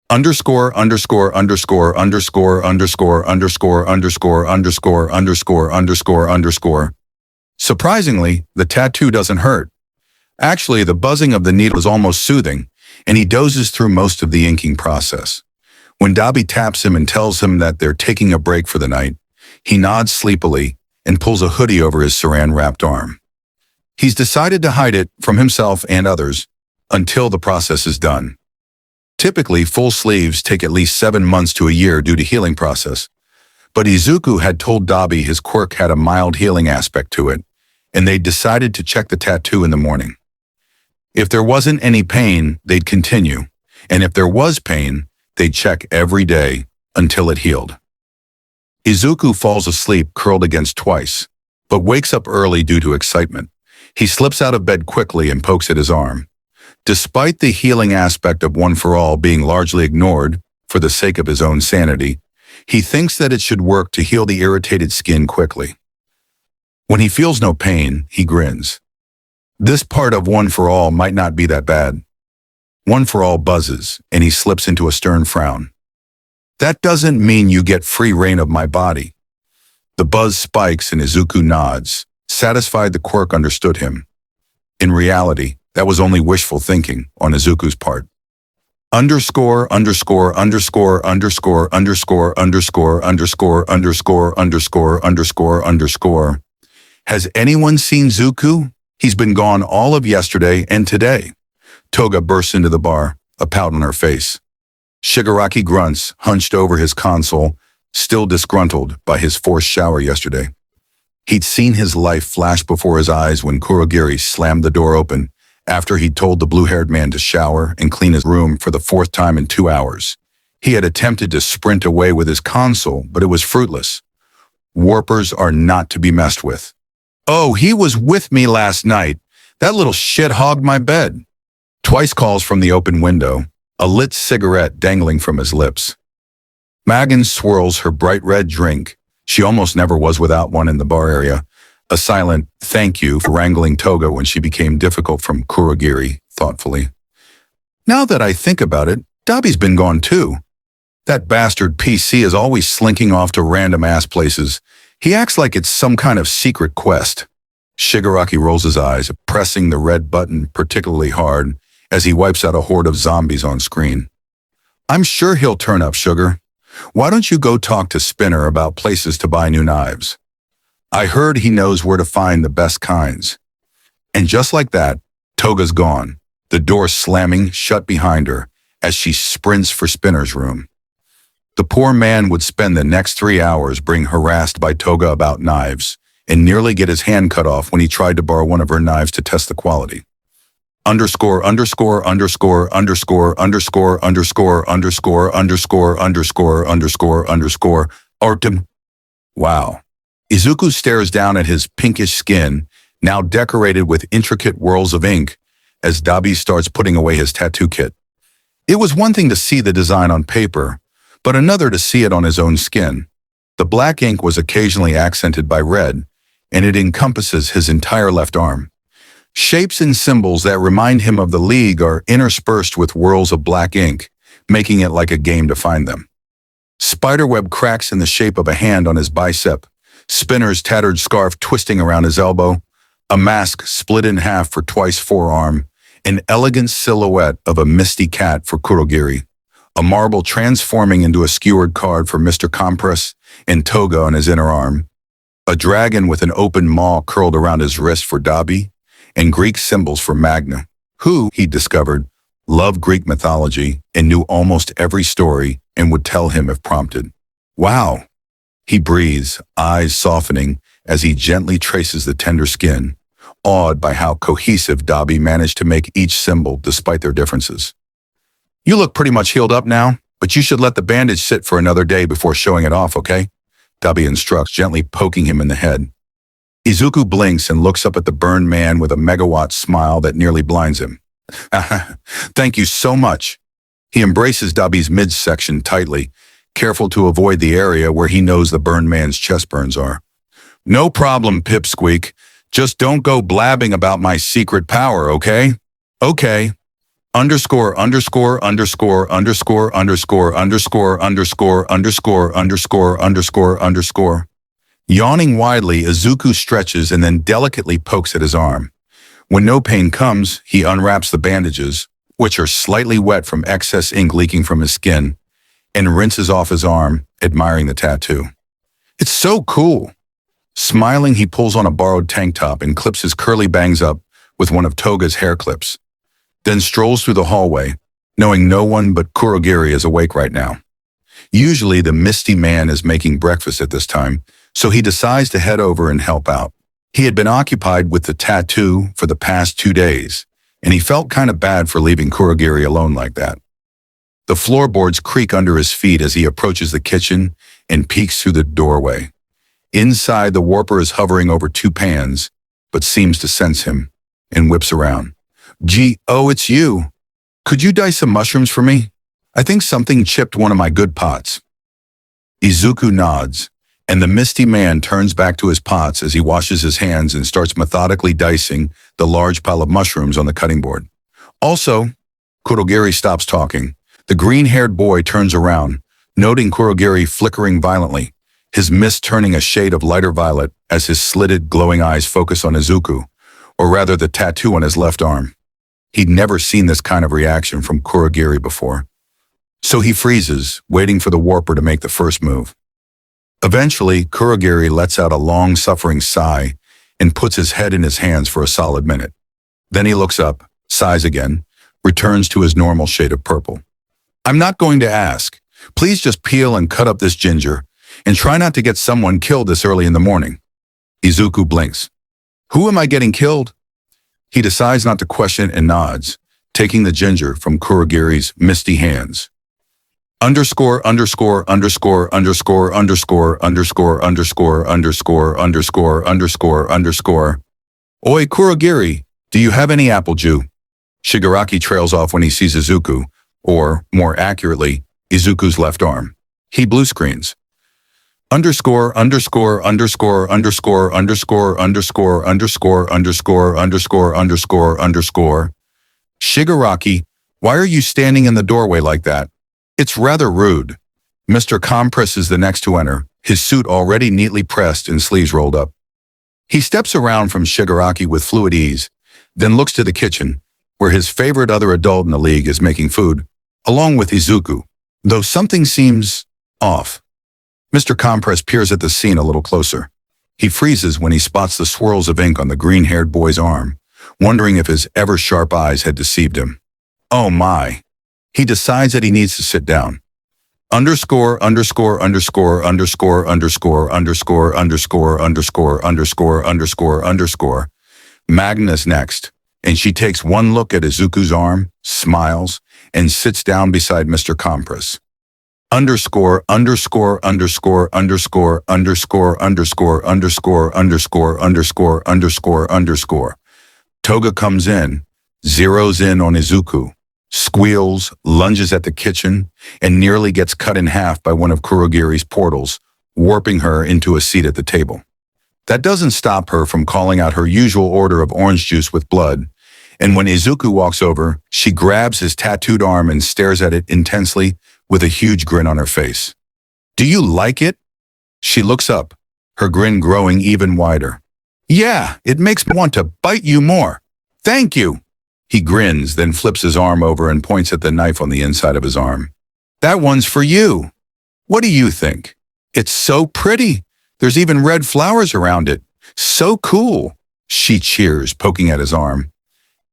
Speaker 1: Underscore, underscore, underscore, underscore, underscore, underscore, underscore, underscore, underscore, underscore, underscore. Surprisingly, the tattoo doesn't hurt. Actually, the buzzing of the needle is almost soothing, and he dozes through most of the inking process. When Dabi taps him and tells him that they're taking a break for the night, he nods sleepily and pulls a hoodie over his saran-wrapped arm. He's decided to hide it from himself and others until the process is done. Typically, full sleeves take at least 7 months to a year due to healing process, but Izuku had told Dabi his quirk had a mild healing aspect to it, and they decided to check the tattoo in the morning. If there wasn't any pain, they'd continue, and if there was pain, they'd check every day until it healed. Izuku falls asleep curled against Twice, but wakes up early due to excitement. He slips out of bed quickly and pokes at his arm. Despite the healing aspect of One for All being largely ignored for the sake of his own sanity, he thinks that it should work to heal the irritated skin quickly. When he feels no pain, he grins. This part of One for All might not be that bad. One for All buzzes, and he slips into a stern frown. That doesn't mean you get free reign of my body. The buzz spikes and Izuku nods, satisfied the quirk understood him. In reality, that was only wishful thinking on Izuku's part. Underscore, underscore, underscore, underscore, underscore, underscore, underscore, underscore, underscore, underscore, underscore. Has anyone seen Zuku? He's been gone all of yesterday and today. Toga bursts into the bar, a pout on her face. Shigaraki grunts, hunched over his console, still disgruntled by his forced shower yesterday. He'd seen his life flash before his eyes when Kurogiri slammed the door open after he'd told the blue-haired man to shower and clean his room for the 4th time in 2 hours. He had attempted to sprint away with his console, but it was fruitless. Warpers are not to be messed with. Oh, he was with me last night. That little shit hogged my bed. Twice calls from the open window, a lit cigarette dangling from his lips. Magan swirls her bright red drink. She almost never was without one in the bar area. A silent thank you for wrangling Toga when she became difficult from Kurogiri, thoughtfully. Now that I think about it, Dabi's been gone too. That bastard PC is always slinking off to random-ass places. He acts like it's some kind of secret quest. Shigaraki rolls his eyes, pressing the red button particularly hard as he wipes out a horde of zombies on screen. I'm sure he'll turn up, Sugar. Why don't you go talk to Spinner about places to buy new knives? I heard he knows where to find the best kinds. And just like that, Toga's gone, the door slamming shut behind her as she sprints for Spinner's room. The poor man would spend the next 3 hours being harassed by Toga about knives and nearly get his hand cut off when he tried to borrow one of her knives to test the quality. Underscore, underscore, underscore, underscore, underscore, underscore, underscore, underscore, underscore, underscore, underscore, Artem. Wow. Izuku stares down at his pinkish skin, now decorated with intricate whirls of ink, as Dabi starts putting away his tattoo kit. It was one thing to see the design on paper, but another to see it on his own skin. The black ink was occasionally accented by red, and it encompasses his entire left arm. Shapes and symbols that remind him of the League are interspersed with whirls of black ink, making it like a game to find them. Spiderweb cracks in the shape of a hand on his bicep, Spinner's tattered scarf twisting around his elbow, a mask split in half for Twice forearm, an elegant silhouette of a misty cat for Kurogiri, a marble transforming into a skewered card for Mr. Compress and Toga on his inner arm, a dragon with an open maw curled around his wrist for Dabi, and Greek symbols for Magna, who, he discovered, loved Greek mythology and knew almost every story and would tell him if prompted. Wow! He breathes, eyes softening as he gently traces the tender skin, awed by how cohesive Dabi managed to make each symbol despite their differences. You look pretty much healed up now, But you should let the bandage sit for another day before showing it off, okay? Dabi instructs, gently poking him in the head. Izuku blinks and looks up at the burned man with a megawatt smile that nearly blinds him. Thank you so much. He embraces Dabi's midsection tightly, careful to avoid the area where he knows the burned man's chest burns are. No problem, Pipsqueak. Just don't go blabbing about my secret power, okay? Okay. Underscore, underscore, underscore, underscore, underscore, underscore, underscore, underscore, underscore, underscore, underscore. Yawning widely, Izuku stretches and then delicately pokes at his arm. When no pain comes, he unwraps the bandages, which are slightly wet from excess ink leaking from his skin, and rinses off his arm, admiring the tattoo. It's so cool. Smiling, he pulls on a borrowed tank top and clips his curly bangs up with one of Toga's hair clips, then strolls through the hallway, knowing no one but Kurogiri is awake right now. Usually, the Misty Man is making breakfast at this time, so he decides to head over and help out. He had been occupied with the tattoo for the past 2 days, and he felt kind of bad for leaving Kurogiri alone like that. The floorboards creak under his feet as he approaches the kitchen and peeks through the doorway. Inside, the Warper is hovering over 2 pans, but seems to sense him, and whips around. Oh, it's you. Could you dice some mushrooms for me? I think something chipped one of my good pots. Izuku nods, and the Misty Man turns back to his pots as he washes his hands and starts methodically dicing the large pile of mushrooms on the cutting board. Also, Kurogiri stops talking. The green-haired boy turns around, noting Kurogiri flickering violently, his mist turning a shade of lighter violet as his slitted, glowing eyes focus on Izuku, or rather the tattoo on his left arm. He'd never seen this kind of reaction from Kurogiri before. So he freezes, waiting for the Warper to make the first move. Eventually, Kurogiri lets out a long-suffering sigh and puts his head in his hands for a solid minute. Then he looks up, sighs again, returns to his normal shade of purple. I'm not going to ask. Please just peel and cut up this ginger, and try not to get someone killed this early in the morning. Izuku blinks. Who am I getting killed? He decides not to question and nods, taking the ginger from Kurogiri's misty hands. Underscore, underscore, underscore, underscore, underscore, underscore, underscore, underscore, underscore, underscore, underscore. Oi, Kurogiri, do you have any apple juice? Shigaraki trails off when he sees Izuku, or, more accurately, Izuku's left arm. He blue screens. Underscore, underscore, underscore, underscore, underscore, underscore, underscore, underscore, underscore, underscore, underscore. Shigaraki, why are you standing in the doorway like that? It's rather rude. Mr. Compress is the next to enter, his suit already neatly pressed and sleeves rolled up. He steps around from Shigaraki with fluid ease, then looks to the kitchen, where his favorite other adult in the league is making food, along with Izuku, though something seems off. Mr. Compress peers at the scene a little closer. He freezes when he spots the swirls of ink on the green-haired boy's arm, wondering if his ever-sharp eyes had deceived him. Oh my. He decides that he needs to sit down. Underscore, underscore, underscore, underscore, underscore, underscore, underscore, underscore, underscore, underscore, underscore. Magna's next, and she takes one look at Izuku's arm, smiles, and sits down beside Mr. Compress. Underscore, underscore, underscore, underscore, underscore, underscore, underscore, underscore, underscore, underscore, underscore. Toga comes in, zeroes in on Izuku, squeals, lunges at the kitchen, and nearly gets cut in half by one of Kurogiri's portals, warping her into a seat at the table. That doesn't stop her from calling out her usual order of orange juice with blood, and when Izuku walks over, she grabs his tattooed arm and stares at it intensely with a huge grin on her face. Do you like it? She looks up, her grin growing even wider. Yeah, it makes me want to bite you more. Thank you. He grins, then flips his arm over and points at the knife on the inside of his arm. That one's for you. What do you think? It's so pretty. There's even red flowers around it. So cool. She cheers, poking at his arm.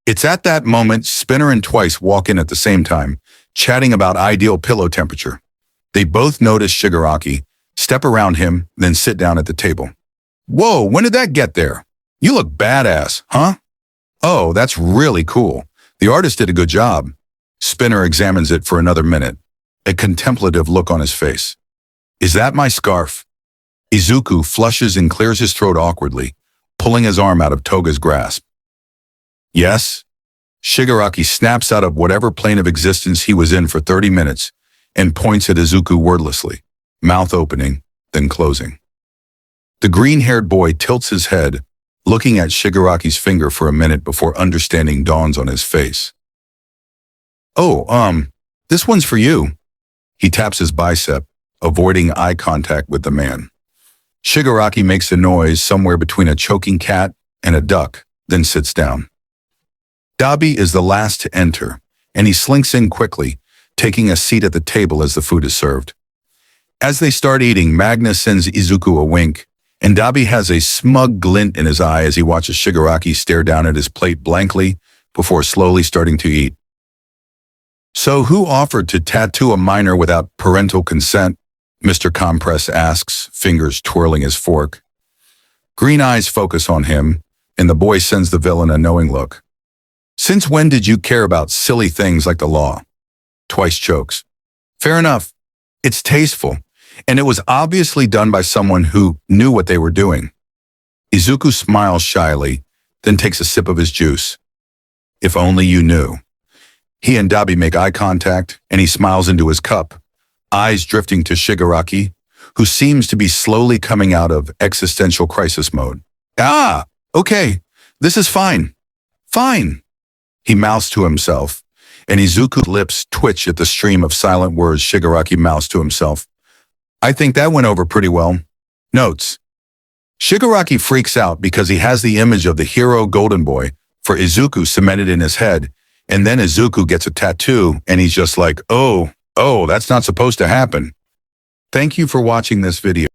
Speaker 1: It's at that moment Spinner and Twice walk in at the same time, chatting about ideal pillow temperature. They both notice Shigaraki, step around him, then sit down at the table. Whoa, when did that get there? You look badass, huh? Oh, that's really cool. The artist did a good job. Spinner examines it for another minute, a contemplative look on his face. Is that my scarf? Izuku flushes and clears his throat awkwardly, pulling his arm out of Toga's grasp. Yes? Shigaraki snaps out of whatever plane of existence he was in for 30 minutes and points at Izuku wordlessly, mouth opening, then closing. The green-haired boy tilts his head, looking at Shigaraki's finger for a minute before understanding dawns on his face. Oh, this one's for you. He taps his bicep, avoiding eye contact with the man. Shigaraki makes a noise somewhere between a choking cat and a duck, then sits down. Dabi is the last to enter, and he slinks in quickly, taking a seat at the table as the food is served. As they start eating, Magnus sends Izuku a wink, and Dabi has a smug glint in his eye as he watches Shigaraki stare down at his plate blankly before slowly starting to eat. So who offered to tattoo a minor without parental consent? Mr. Compress asks, fingers twirling his fork. Green eyes focus on him, and the boy sends the villain a knowing look. Since when did you care about silly things like the law? Twice chokes. Fair enough. It's tasteful, and it was obviously done by someone who knew what they were doing. Izuku smiles shyly, then takes a sip of his juice. If only you knew. He and Dabi make eye contact, and he smiles into his cup, eyes drifting to Shigaraki, who seems to be slowly coming out of existential crisis mode. Ah, okay, this is fine. Fine. He mouths to himself, and Izuku's lips twitch at the stream of silent words Shigaraki mouths to himself. I think that went over pretty well. Notes. Shigaraki freaks out because he has the image of the hero Golden Boy for Izuku cemented in his head, and then Izuku gets a tattoo, and he's just like, oh, that's not supposed to happen. Thank you for watching this video.